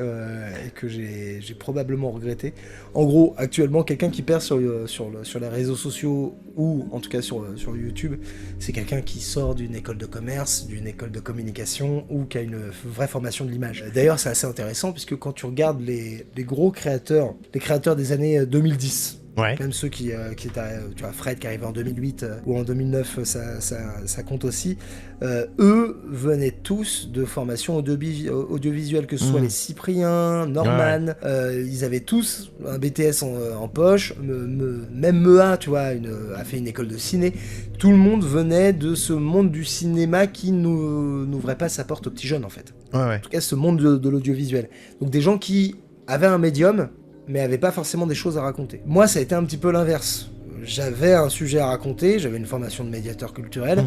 et que j'ai probablement regretté. En gros, actuellement, quelqu'un qui perd sur les réseaux sociaux ou en tout cas sur YouTube, c'est quelqu'un qui sort d'une école de commerce, d'une école de communication ou qui a une vraie formation de l'image. D'ailleurs, c'est assez intéressant puisque quand tu regardes les gros créateurs, les créateurs des années 2010, ouais. Même ceux qui étaient, tu vois, Fred qui arrivait en 2008 ou en 2009, ça compte aussi. Eux venaient tous de formations audiovisuelles, que ce soit les Cyprien, Norman, ils avaient tous un BTS en poche, même Mea, tu vois, a fait une école de ciné. Tout le monde venait de ce monde du cinéma qui n'ouvrait pas sa porte aux petits jeunes en fait. Ouais. En tout cas, ce monde de l'audiovisuel. Donc des gens qui avaient un médium, mais avait pas forcément des choses à raconter. Moi, ça a été un petit peu l'inverse. J'avais un sujet à raconter, j'avais une formation de médiateur culturel,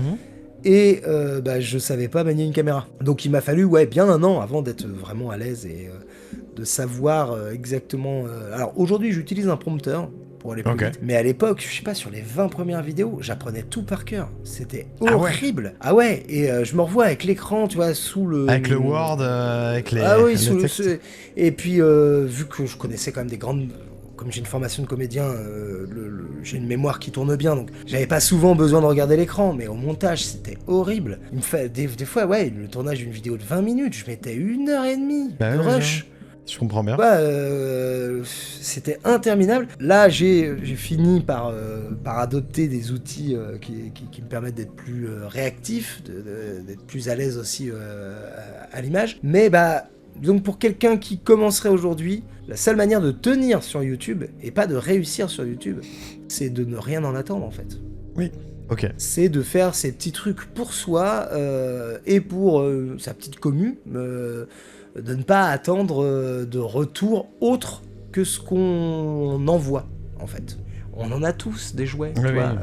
et je savais pas manier une caméra. Donc il m'a fallu bien un an avant d'être vraiment à l'aise et de savoir exactement... Alors aujourd'hui, j'utilise un prompteur pour aller plus vite. Mais à l'époque, je sais pas, sur les 20 premières vidéos, j'apprenais tout par cœur. C'était horrible. Ah ouais, et je me revois avec l'écran, tu vois, sous le... Avec le Word, avec les... Ah oui, sous le et puis, vu que je connaissais quand même des grandes... Comme j'ai une formation de comédien, j'ai une mémoire qui tourne bien, donc j'avais pas souvent besoin de regarder l'écran, mais au montage, c'était horrible. Il me fait, des fois, le tournage d'une vidéo de 20 minutes, je mettais 1h30 de rush. Je comprends bien. C'était interminable. Là, j'ai fini par adopter des outils qui me permettent d'être plus réactif, d'être plus à l'aise aussi à l'image. Mais donc pour quelqu'un qui commencerait aujourd'hui, la seule manière de tenir sur YouTube, et pas de réussir sur YouTube, c'est de ne rien en attendre en fait. Oui. Ok. C'est de faire ces petits trucs pour soi et pour sa petite commu. De ne pas attendre de retour autre que ce qu'on envoie, en fait. On en a tous des jouets, tu vois.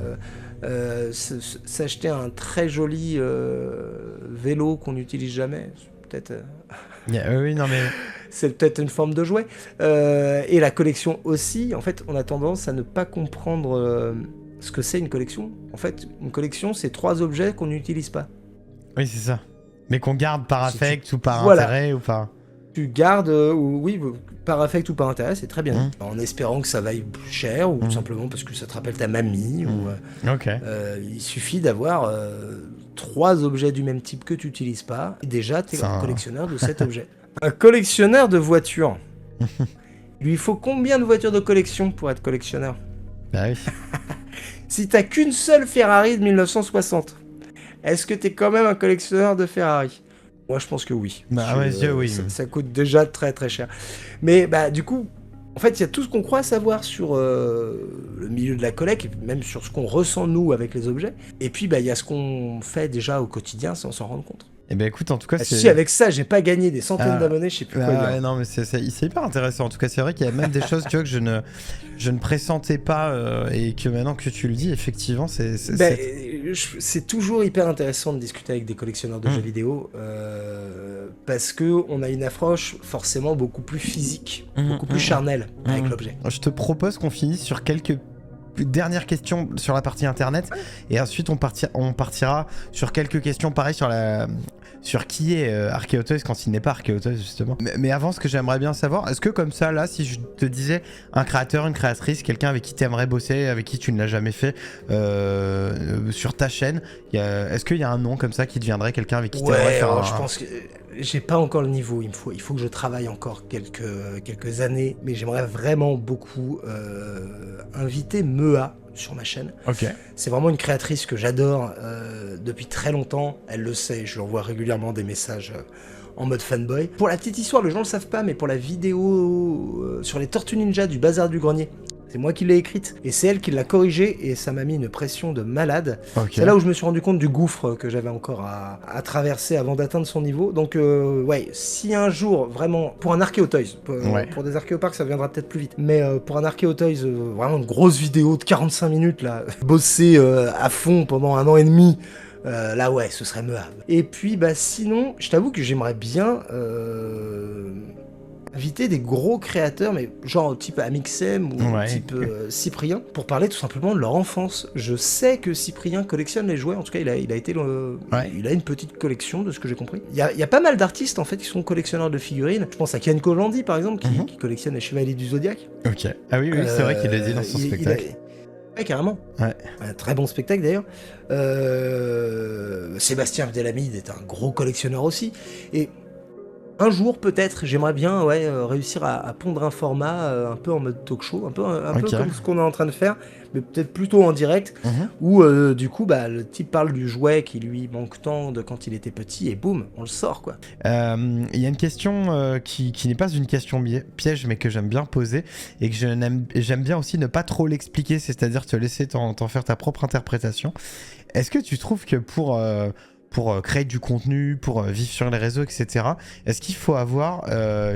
S'acheter un très joli vélo qu'on n'utilise jamais, peut-être... oui, non mais... C'est peut-être une forme de jouet. Et la collection aussi, en fait, on a tendance à ne pas comprendre ce que c'est une collection. En fait, une collection, c'est 3 objets qu'on n'utilise pas. Oui, c'est ça. Mais qu'on garde par affect ou par intérêt ou par... Tu gardes, par affect ou par intérêt, c'est très bien. En espérant que ça vaille plus cher ou tout simplement parce que ça te rappelle ta mamie. Il suffit d'avoir 3 objets du même type que tu n'utilises pas, et déjà, tu es Ça- un collectionneur de cet objet. Un collectionneur de voitures. Il lui faut combien de voitures de collection pour être collectionneur? Bah oui. Si t'as qu'une seule Ferrari de 1960, est-ce que t'es quand même un collectionneur de Ferrari? Moi, je pense que oui. Bah, à mes yeux, oui. Ça coûte déjà très très cher. Mais bah du coup, en fait, il y a tout ce qu'on croit savoir sur le milieu de la collecte, et même sur ce qu'on ressent nous avec les objets. Et puis, bah il y a ce qu'on fait déjà au quotidien sans s'en rendre compte. Et ben écoute, en tout cas, Si avec ça, j'ai pas gagné des centaines d'abonnés, je sais plus quoi dire. Ouais, non, mais c'est hyper intéressant. En tout cas, c'est vrai qu'il y a même des choses, tu vois, que je ne pressentais pas et que maintenant que tu le dis, effectivement, c'est toujours hyper intéressant de discuter avec des collectionneurs de jeux vidéo parce que on a une approche forcément beaucoup plus physique, beaucoup plus charnelle avec l'objet. Je te propose qu'on finisse sur quelques dernières questions sur la partie internet et ensuite on partira sur quelques questions pareil sur qui est Archaeotoys quand il n'est pas Archaeotoys justement. Mais avant, ce que j'aimerais bien savoir, est-ce que comme ça là, si je te disais un créateur, une créatrice, quelqu'un avec qui tu aimerais bosser, avec qui tu ne l'as jamais fait sur ta chaîne, est-ce qu'il y a un nom comme ça qui te viendrait, quelqu'un avec qui tu aimerais faire je pense que j'ai pas encore le niveau, il faut que je travaille encore quelques années, mais j'aimerais vraiment beaucoup inviter Mea sur ma chaîne. Ok. C'est vraiment une créatrice que j'adore depuis très longtemps, elle le sait, je lui envoie régulièrement des messages en mode fanboy. Pour la petite histoire, les gens le savent pas, mais pour la vidéo sur les Tortues Ninja du Bazar du Grenier, c'est moi qui l'ai écrite, et c'est elle qui l'a corrigée, et ça m'a mis une pression de malade. Okay. C'est là où je me suis rendu compte du gouffre que j'avais encore à traverser avant d'atteindre son niveau. Donc ouais, si un jour, vraiment, pour un Archaeotoys, pour des Archaeoparks ça viendra peut-être plus vite, mais pour un Archaeotoys, vraiment une grosse vidéo de 45 minutes, là, bossé à fond pendant 1 an et demi, là ouais, ce serait Mea. Et puis bah sinon, je t'avoue que j'aimerais bien inviter des gros créateurs, mais genre type Amixem ou type Cyprien, pour parler tout simplement de leur enfance. Je sais que Cyprien collectionne les jouets, en tout cas il a une petite collection de ce que j'ai compris. Il y a pas mal d'artistes en fait qui sont collectionneurs de figurines. Je pense à Ken Kojandi par exemple, qui collectionne les Chevaliers du Zodiac. Ok. Ah oui, c'est vrai qu'il l'a dit dans son spectacle. Ouais, carrément. Ouais. Un très bon spectacle d'ailleurs. Sébastien Abdelhamid est un gros collectionneur aussi. Et un jour, peut-être, j'aimerais bien réussir à pondre un format un peu en mode talk show, un peu comme ce qu'on est en train de faire, mais peut-être plutôt en direct, où du coup, bah, le type parle du jouet qui lui manque tant de quand il était petit, et boum, on le sort, quoi. Il y a une question qui n'est pas une question piège, mais que j'aime bien poser, et que j'aime bien aussi ne pas trop l'expliquer, c'est-à-dire te laisser t'en faire ta propre interprétation. Est-ce que tu trouves que pour créer du contenu, pour vivre sur les réseaux, etc. Est-ce qu'il faut avoir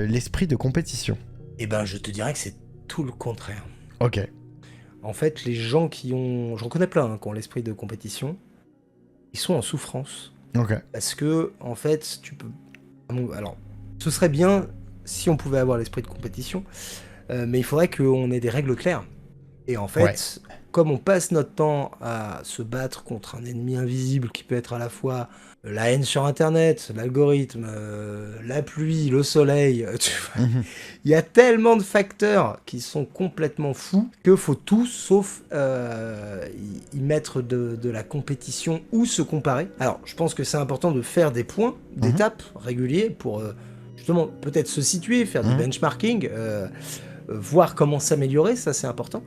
l'esprit de compétition? Eh ben, je te dirais que c'est tout le contraire. Ok. En fait, les gens j'en connais plein qui ont l'esprit de compétition, ils sont en souffrance. Ok. Parce que, en fait, tu peux... Alors, ce serait bien si on pouvait avoir l'esprit de compétition, mais il faudrait qu'on ait des règles claires. Et en fait, comme on passe notre temps à se battre contre un ennemi invisible qui peut être à la fois la haine sur Internet, l'algorithme, la pluie, le soleil, tu vois, il y a tellement de facteurs qui sont complètement fous qu'il faut tout sauf y mettre de la compétition ou se comparer. Alors, je pense que c'est important de faire des points d'étapes réguliers pour justement peut-être se situer, faire du benchmarking, voir comment s'améliorer, ça c'est important.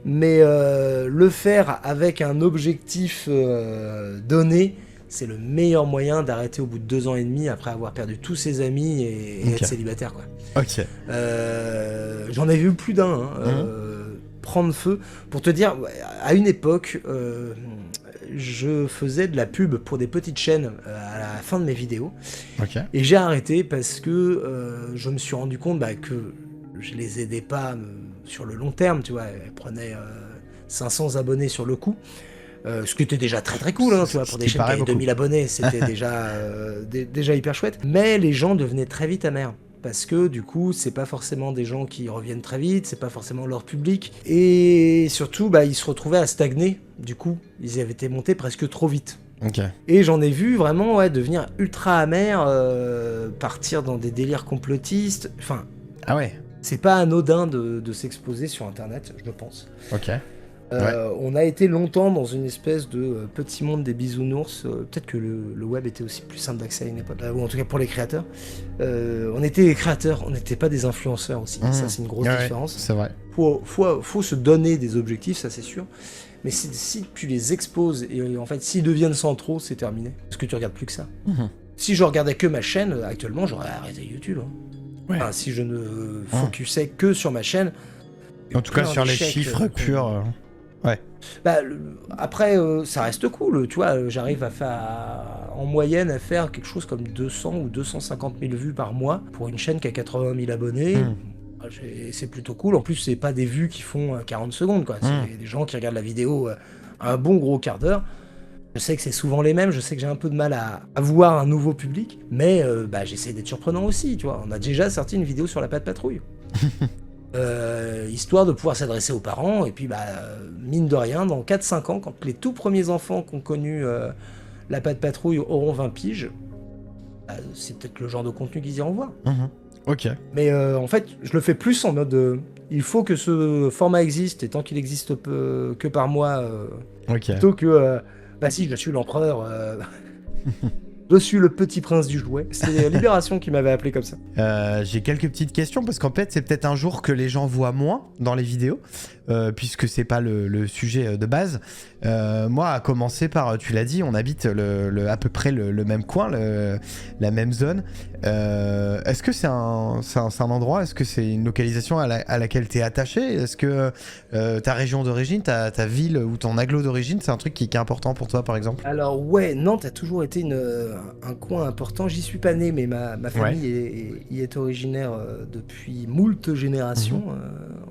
Mais le faire avec un objectif donné, c'est le meilleur moyen d'arrêter au bout de 2 ans et demi après avoir perdu tous ses amis et être célibataire, quoi. Ok. J'en ai vu plus d'un prendre feu. Pour te dire, à une époque, je faisais de la pub pour des petites chaînes à la fin de mes vidéos. Okay. Et j'ai arrêté parce que je me suis rendu compte que je les aidais pas sur le long terme, tu vois. Elles prenaient 500 abonnés sur le coup. Ce qui était déjà très très cool, hein, tu vois, pour des chaînes qui avaient 2000 abonnés, c'était déjà hyper chouette. Mais les gens devenaient très vite amers. Parce que du coup, c'est pas forcément des gens qui reviennent très vite, c'est pas forcément leur public. Et surtout, ils se retrouvaient à stagner, du coup. Ils avaient été montés presque trop vite. Okay. Et j'en ai vu vraiment devenir ultra amer, partir dans des délires complotistes. Enfin, ah ouais. C'est pas anodin de s'exposer sur Internet, je pense. Ok. On a été longtemps dans une espèce de petit monde des bisounours. Peut-être que le web était aussi plus simple d'accès à une époque, ou en tout cas pour les créateurs. On était des créateurs, on n'était pas des influenceurs aussi. Ça, c'est une grosse différence. C'est vrai. Faut se donner des objectifs, ça c'est sûr. Mais si tu les exposes et en fait s'ils deviennent centraux, c'est terminé. Parce que tu regardes plus que ça. Si je regardais que ma chaîne, actuellement, j'aurais arrêté YouTube. Enfin, si je ne focusais que sur ma chaîne. En tout cas, sur les chiffres purs. Après, ça reste cool. Tu vois, j'arrive en moyenne à faire quelque chose comme 200 ou 250 000 vues par mois pour une chaîne qui a 80 000 abonnés. C'est plutôt cool. En plus, c'est pas des vues qui font 40 secondes, quoi. C'est des gens qui regardent la vidéo un bon gros quart d'heure. Je sais que c'est souvent les mêmes, je sais que j'ai un peu de mal à voir un nouveau public, mais j'essaie d'être surprenant aussi, tu vois. On a déjà sorti une vidéo sur la Patte Patrouille. Histoire de pouvoir s'adresser aux parents, et puis mine de rien, dans 4-5 ans, quand les tout premiers enfants qui ont connu la Patte Patrouille auront 20 piges, c'est peut-être le genre de contenu qu'ils iront voir. Ok. Mais en fait, je le fais plus en mode il faut que ce format existe, et tant qu'il existe que par mois, plutôt que si je suis l'empereur, je suis le petit prince du jouet. C'est Libération qui m'avait appelé comme ça. J'ai quelques petites questions parce qu'en fait c'est peut-être un jour que les gens voient moins dans les vidéos puisque c'est pas le sujet de base. Moi, à commencer par, tu l'as dit, on habite à peu près le même coin, la même zone. Est-ce que c'est un endroit, est-ce que c'est une localisation à laquelle tu es attaché? Est-ce que ta région d'origine, ta ville ou ton agglo d'origine, c'est un truc qui est important pour toi par exemple? Alors ouais, Nantes a toujours été un coin important. J'y suis pas né, mais ma famille y est originaire depuis moult générations.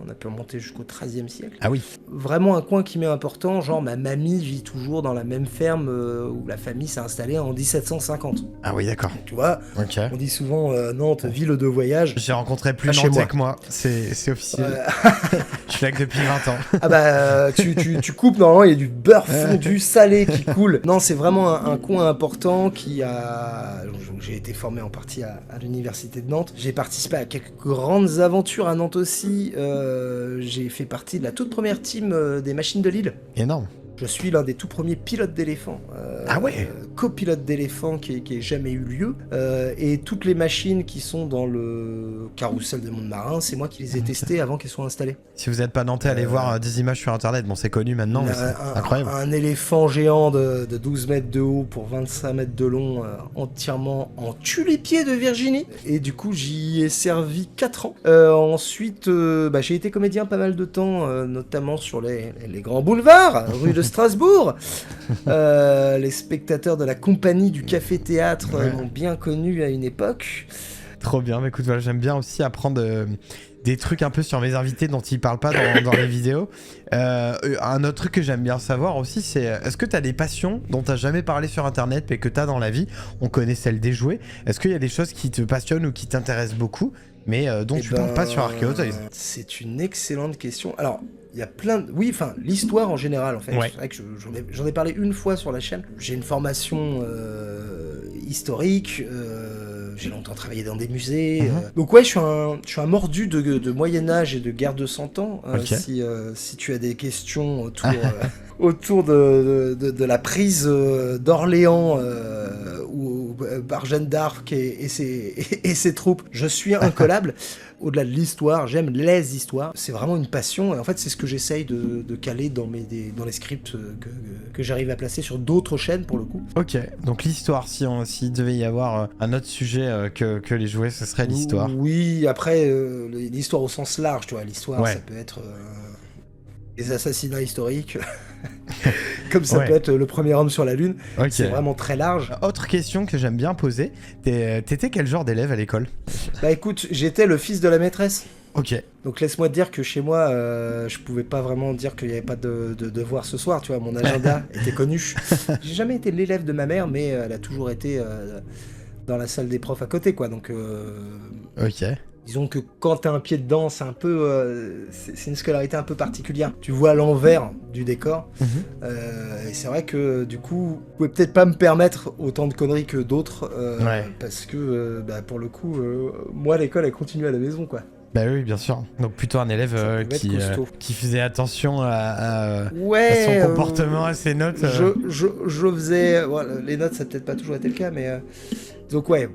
On a pu remonter jusqu'au XIIIe siècle. Ah oui. Vraiment un coin qui m'est important, genre ma mamie vit toujours dans la même ferme où la famille s'est installée en 1750. Ah oui, d'accord. Donc, tu vois, on dit souvent Nantes, ville de voyage. J'ai rencontré plus Nantais que moi, c'est officiel. Je suis là que depuis 20 ans. Ah bah, tu coupes, normalement, il y a du beurre fondu salé qui coule. Non, c'est vraiment un coin important j'ai été formé en partie à l'université de Nantes. J'ai participé à quelques grandes aventures à Nantes aussi. J'ai fait partie de la toute première team des machines de Lille. Énorme. Je suis l'un des tout premiers pilotes d'éléphants. Ah ouais. Copilote d'éléphants qui ait jamais eu lieu. Et toutes les machines qui sont dans le carrousel des mondes marins, c'est moi qui les ai testées avant qu'elles soient installées. Si vous n'êtes pas nantais, allez voir des images sur internet. Bon, c'est connu maintenant, mais c'est incroyable. Un éléphant géant de 12 mètres de haut pour 25 mètres de long, entièrement en tulipier de Virginie. Et du coup, j'y ai servi 4 ans. Ensuite, j'ai été comédien pas mal de temps, notamment sur les grands boulevards, rue de Strasbourg. Les spectateurs de la compagnie du Café-Théâtre m'ont bien connu à une époque. Trop bien, mais écoute, voilà, j'aime bien aussi apprendre des trucs un peu sur mes invités dont ils parlent pas dans les vidéos. Un autre truc que j'aime bien savoir aussi, c'est est-ce que tu as des passions dont tu n'as jamais parlé sur internet mais que tu as dans la vie? On connaît celle des jouets. Est-ce qu'il y a des choses qui te passionnent ou qui t'intéressent beaucoup mais dont tu parles pas sur Archeo Toys? C'est une excellente question. Alors, il y a plein de... Oui, enfin, l'histoire en général, en fait. Ouais. C'est vrai que j'en ai parlé une fois sur la chaîne. J'ai une formation historique, j'ai longtemps travaillé dans des musées. Donc ouais, je suis un mordu de Moyen-Âge et de guerre de 100 ans. Okay. Si tu as des questions autour de la prise d'Orléans ou par Jeanne d'Arc et ses troupes, je suis incollable. Au-delà de l'histoire, j'aime les histoires. C'est vraiment une passion et en fait c'est ce que j'essaye de caler dans les scripts que j'arrive à placer sur d'autres chaînes pour le coup. Ok, donc l'histoire, s'il devait y avoir un autre sujet que les jouets, ce serait l'histoire. Oui, après l'histoire au sens large, tu vois, l'histoire ça peut être des assassinats historiques, comme ça peut être le premier homme sur la Lune, c'est vraiment très large. Autre question que j'aime bien poser, t'étais quel genre d'élève à l'école? Bah écoute, j'étais le fils de la maîtresse. Ok. Donc laisse-moi te dire que chez moi, je pouvais pas vraiment dire qu'il y avait pas de devoir ce soir, tu vois, mon agenda était connu. J'ai jamais été l'élève de ma mère, mais elle a toujours été dans la salle des profs à côté, quoi, donc... Ok. Disons que quand t'as un pied dedans, c'est un peu, c'est une scolarité un peu particulière. Tu vois l'envers du décor. Et c'est vrai que du coup, je pouvais peut-être pas me permettre autant de conneries que d'autres, parce que pour le coup, moi l'école elle continue à la maison, quoi. Bah oui, bien sûr. Donc plutôt un élève Ça pouvait être costaud. qui faisait attention à Ouais, son comportement, à ses notes. je faisais... Voilà, les notes, ça n'a peut-être pas toujours été le cas, mais... Donc ouais,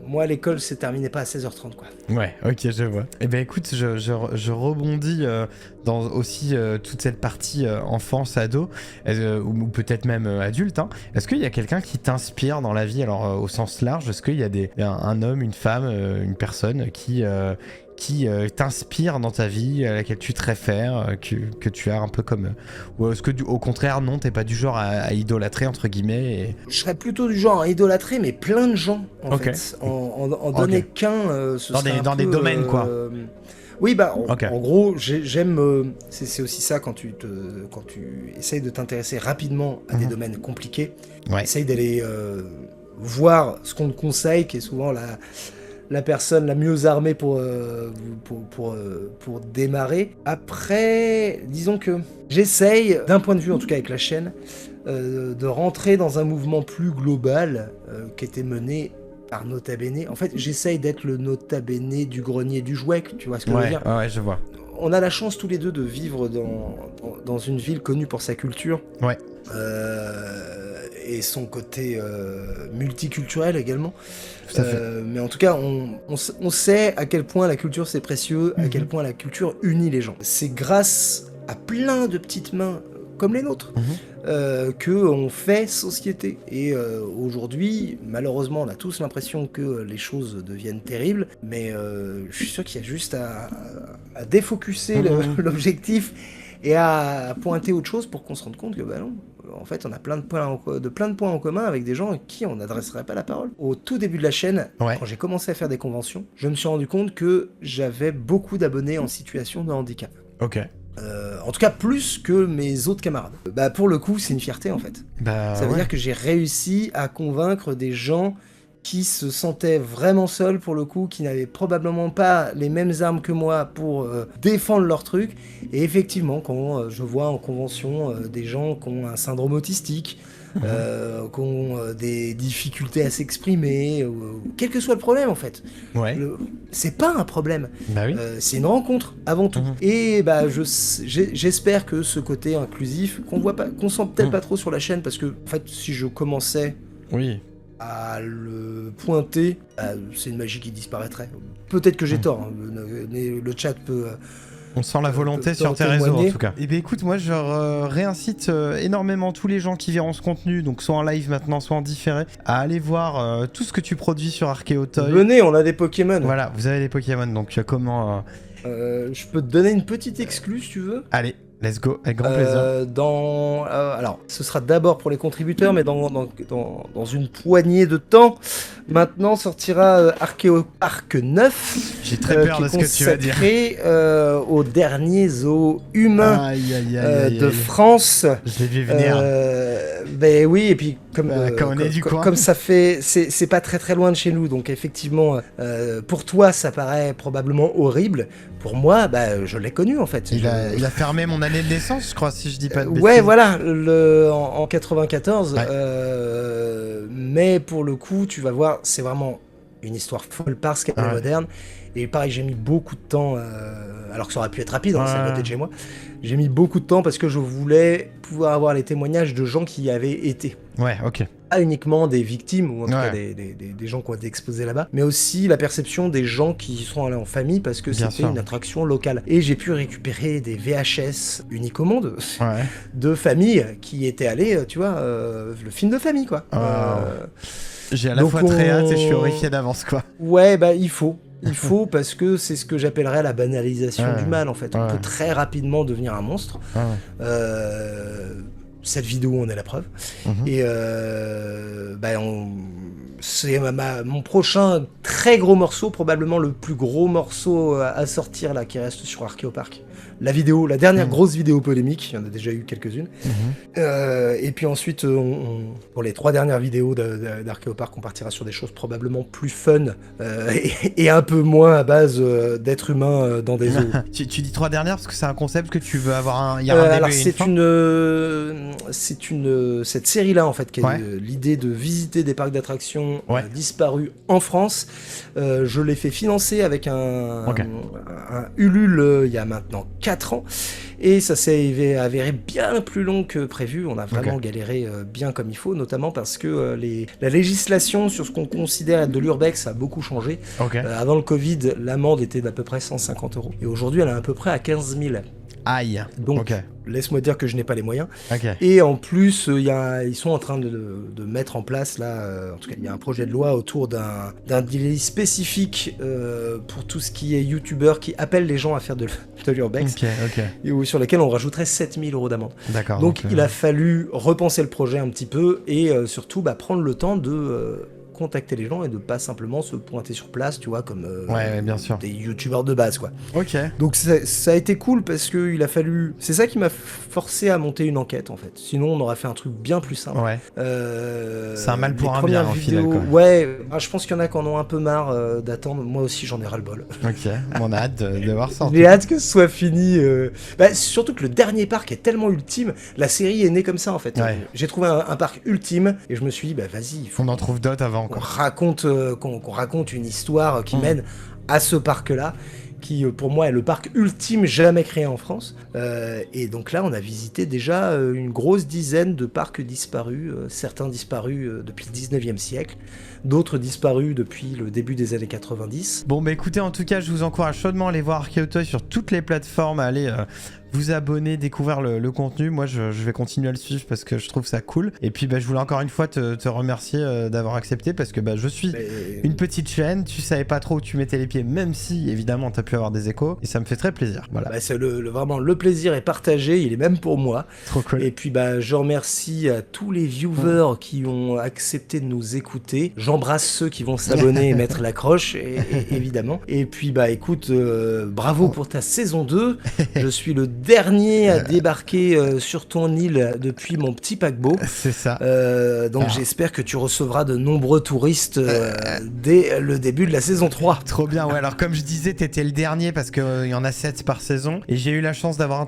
moi, l'école, c'est terminé pas à 16h30, quoi. Ouais, ok, je vois. Eh ben écoute, je rebondis dans aussi toute cette partie enfance, ado, ou peut-être même adulte. Hein. Est-ce qu'il y a quelqu'un qui t'inspire dans la vie, alors au sens large? Est-ce qu'il y a un homme, une femme, une personne qui t'inspire dans ta vie, à laquelle tu te réfères, que tu as un peu comme... ou est-ce que au contraire, non, t'es pas du genre à idolâtrer, entre guillemets Je serais plutôt du genre à idolâtrer, mais plein de gens, en fait. En donner qu'un, ce serait dans des domaines, quoi. Oui, bah, Ok. en gros, j'aime... c'est aussi ça, quand tu essayes de t'intéresser rapidement à des domaines compliqués, Ouais. essaye d'aller voir ce qu'on te conseille, qui est souvent la personne la mieux armée pour démarrer. Après, disons que j'essaye, d'un point de vue en tout cas avec la chaîne, de rentrer dans un mouvement plus global qui était mené par Nota Bene. En fait, j'essaye d'être le Nota Bene du grenier du jouet, tu vois ce que je veux dire. Ouais, je vois. On a la chance tous les deux de vivre dans une ville connue pour sa culture. Ouais. Et son côté multiculturel également. Tout à fait. Mais en tout cas, on sait à quel point la culture c'est précieux, à quel point la culture unit les gens. C'est grâce à plein de petites mains comme les nôtres qu'on fait société. Et aujourd'hui, malheureusement, on a tous l'impression que les choses deviennent terribles, mais je suis sûr qu'il y a juste à défocuser l'objectif et à pointer autre chose pour qu'on se rende compte que bah non, en fait on a plein de points en commun avec des gens à qui on n'adresserait pas la parole. Au tout début de la chaîne, quand j'ai commencé à faire des conventions, je me suis rendu compte que j'avais beaucoup d'abonnés en situation de handicap. Ok. En tout cas plus que mes autres camarades. Bah pour le coup c'est une fierté en fait. Ça veut dire que j'ai réussi à convaincre des gens qui se sentaient vraiment seuls pour le coup, qui n'avaient probablement pas les mêmes armes que moi pour défendre leur truc. Et effectivement, quand je vois en convention des gens qui ont un syndrome autistique, qui ont des difficultés à s'exprimer, quel que soit le problème en fait. Ouais. C'est pas un problème, Bah oui. c'est une rencontre avant tout. Et bah j'espère que ce côté inclusif qu'on sent peut-être pas trop sur la chaîne, parce que en fait si je commençais à le pointer, c'est une magie qui disparaîtrait. Peut-être que j'ai tort, hein. Le chat peut... On sent la volonté sur tes réseaux en tout cas. Et bien écoute, moi je réincite énormément tous les gens qui verront ce contenu, donc soit en live maintenant, soit en différé, à aller voir tout ce que tu produis sur Archéotoy. Venez, on a des Pokémon. Voilà, vous avez des Pokémon, donc comment... je peux te donner une petite exclue si tu veux. Allez, let's go, avec grand plaisir. Alors, ce sera d'abord pour les contributeurs, mais dans une poignée de temps, maintenant sortira Archéopark 9. J'ai très peur de ce que tu vas dire. Consacré aux derniers zoos humains de France. Je l'ai vu venir. Ben oui, et puis comme ça fait, c'est pas très très loin de chez nous, donc effectivement, pour toi ça paraît probablement horrible. Pour moi, bah, je l'ai connu en fait. Il a fermé mon année de naissance, je crois, si je dis pas de bêtises. Ouais, voilà, en 94. Ouais. Mais pour le coup, tu vas voir, c'est vraiment une histoire folle parce qu'elle est moderne. Et pareil, j'ai mis beaucoup de temps, alors que ça aurait pu être rapide, c'est à côté de chez moi. J'ai mis beaucoup de temps parce que je voulais pouvoir avoir les témoignages de gens qui y avaient été. Ouais, ok. Pas uniquement des victimes, ou en tout cas des gens qui ont été exposés là-bas, mais aussi la perception des gens qui y sont allés en famille parce que c'était une attraction locale. Et j'ai pu récupérer des VHS uniques au monde de familles qui étaient allées, tu vois, le film de famille, quoi. J'ai à la fois très hâte et je suis horrifié d'avance, quoi. Ouais, bah il faut parce que c'est ce que j'appellerais la banalisation du mal en fait. On peut très rapidement devenir un monstre. Cette vidéo en est la preuve. Et c'est mon prochain très gros morceau, probablement le plus gros morceau à sortir là qui reste sur Archéopark. la vidéo, la dernière grosse vidéo polémique, il y en a déjà eu quelques-unes. Et puis ensuite, pour les 3 dernières vidéos d'Archéopark, on partira sur des choses probablement plus fun et un peu moins à base d'êtres humains dans des eaux. Tu dis 3 dernières parce que c'est un concept que tu veux avoir il y a un début alors et une fin. cette série-là en fait qui est l'idée de visiter des parcs d'attractions disparus en France. Je l'ai fait financer avec un Ulule il y a maintenant 4 ans et ça s'est avéré bien plus long que prévu. On a vraiment galéré bien comme il faut, notamment parce que la législation sur ce qu'on considère être de l'urbex a beaucoup changé. Avant le Covid, l'amende était d'à peu près 150 € et aujourd'hui elle est à peu près à 15 000. Aïe. Donc, laisse-moi dire que je n'ai pas les moyens. Et en plus, ils sont en train de mettre en place, là, en tout cas, il y a un projet de loi autour d'un délit spécifique pour tout ce qui est youtubeur qui appelle les gens à faire de l'urbex. Et sur lequel on rajouterait 7 000 € d'amende. Donc, il a fallu repenser le projet un petit peu et surtout prendre le temps de contacter les gens et de pas simplement se pointer sur place, tu vois, comme bien sûr. des youtubeurs de base, quoi. Donc ça a été cool parce que il a fallu, c'est ça qui m'a forcé à monter une enquête en fait. Sinon on aurait fait un truc bien plus simple. C'est un mal pour un bien au final, quoi. Je pense qu'il y en a qui en ont un peu marre d'attendre. Moi aussi j'en ai ras le bol. On a hâte de voir ça. J'ai hâte que ce soit fini. Surtout que le dernier parc est tellement ultime. La série est née comme ça en fait. J'ai trouvé un parc ultime et je me suis dit vas-y, il faut on en trouve d'autres avant. Qu'on raconte une histoire qui mène à ce parc-là, qui pour moi est le parc ultime jamais créé en France. Et donc là, on a visité déjà une grosse dizaine de parcs disparus, certains disparus depuis le 19e siècle, d'autres disparus depuis le début des années 90. Bon, écoutez, en tout cas, je vous encourage chaudement à aller voir Archéotoy sur toutes les plateformes, à aller vous abonner, découvrir le contenu. Moi, je vais continuer à le suivre parce que je trouve ça cool. Et puis, je voulais encore une fois te remercier d'avoir accepté parce que je suis une petite chaîne. Tu savais pas trop où tu mettais les pieds, même si, évidemment, tu as pu avoir des échos. Et ça me fait très plaisir. Voilà. C'est vraiment le plaisir est partagé. Il est même pour moi. Trop cool. Et puis, je remercie à tous les viewers qui ont accepté de nous écouter. J'embrasse ceux qui vont s'abonner et mettre l'accroche, évidemment. Et puis, écoute, bravo pour ta saison 2. Je suis le dernier à débarquer sur ton île depuis mon petit paquebot. C'est ça. Donc j'espère que tu recevras de nombreux touristes dès le début de la saison 3. Trop bien, alors comme je disais, t'étais le dernier parce qu'il y en a 7 par saison. Et j'ai eu la chance d'avoir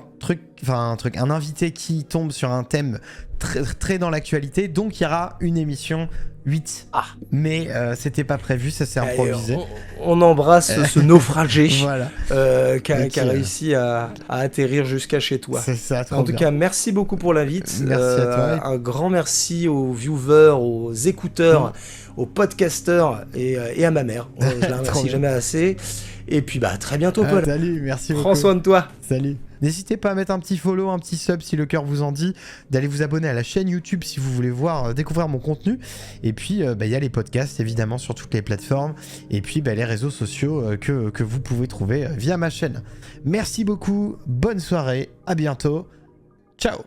un invité qui tombe sur un thème très, très dans l'actualité. Donc il y aura une émission 8. Mais c'était pas prévu, ça s'est improvisé. On embrasse ce naufragé qui a réussi à atterrir jusqu'à chez toi. C'est ça, en tout cas, merci beaucoup pour l'invite. Merci à toi. Un grand merci aux viewers, aux écouteurs, aux podcasteurs et à ma mère. Je la remercie jamais assez. Et puis très bientôt, Paul. Salut, merci beaucoup. Prends soin de toi. Salut. N'hésitez pas à mettre un petit follow, un petit sub si le cœur vous en dit, d'aller vous abonner à la chaîne YouTube si vous voulez découvrir mon contenu. Et puis, il y a les podcasts, évidemment, sur toutes les plateformes. Et puis, les réseaux sociaux que vous pouvez trouver via ma chaîne. Merci beaucoup, bonne soirée, à bientôt. Ciao.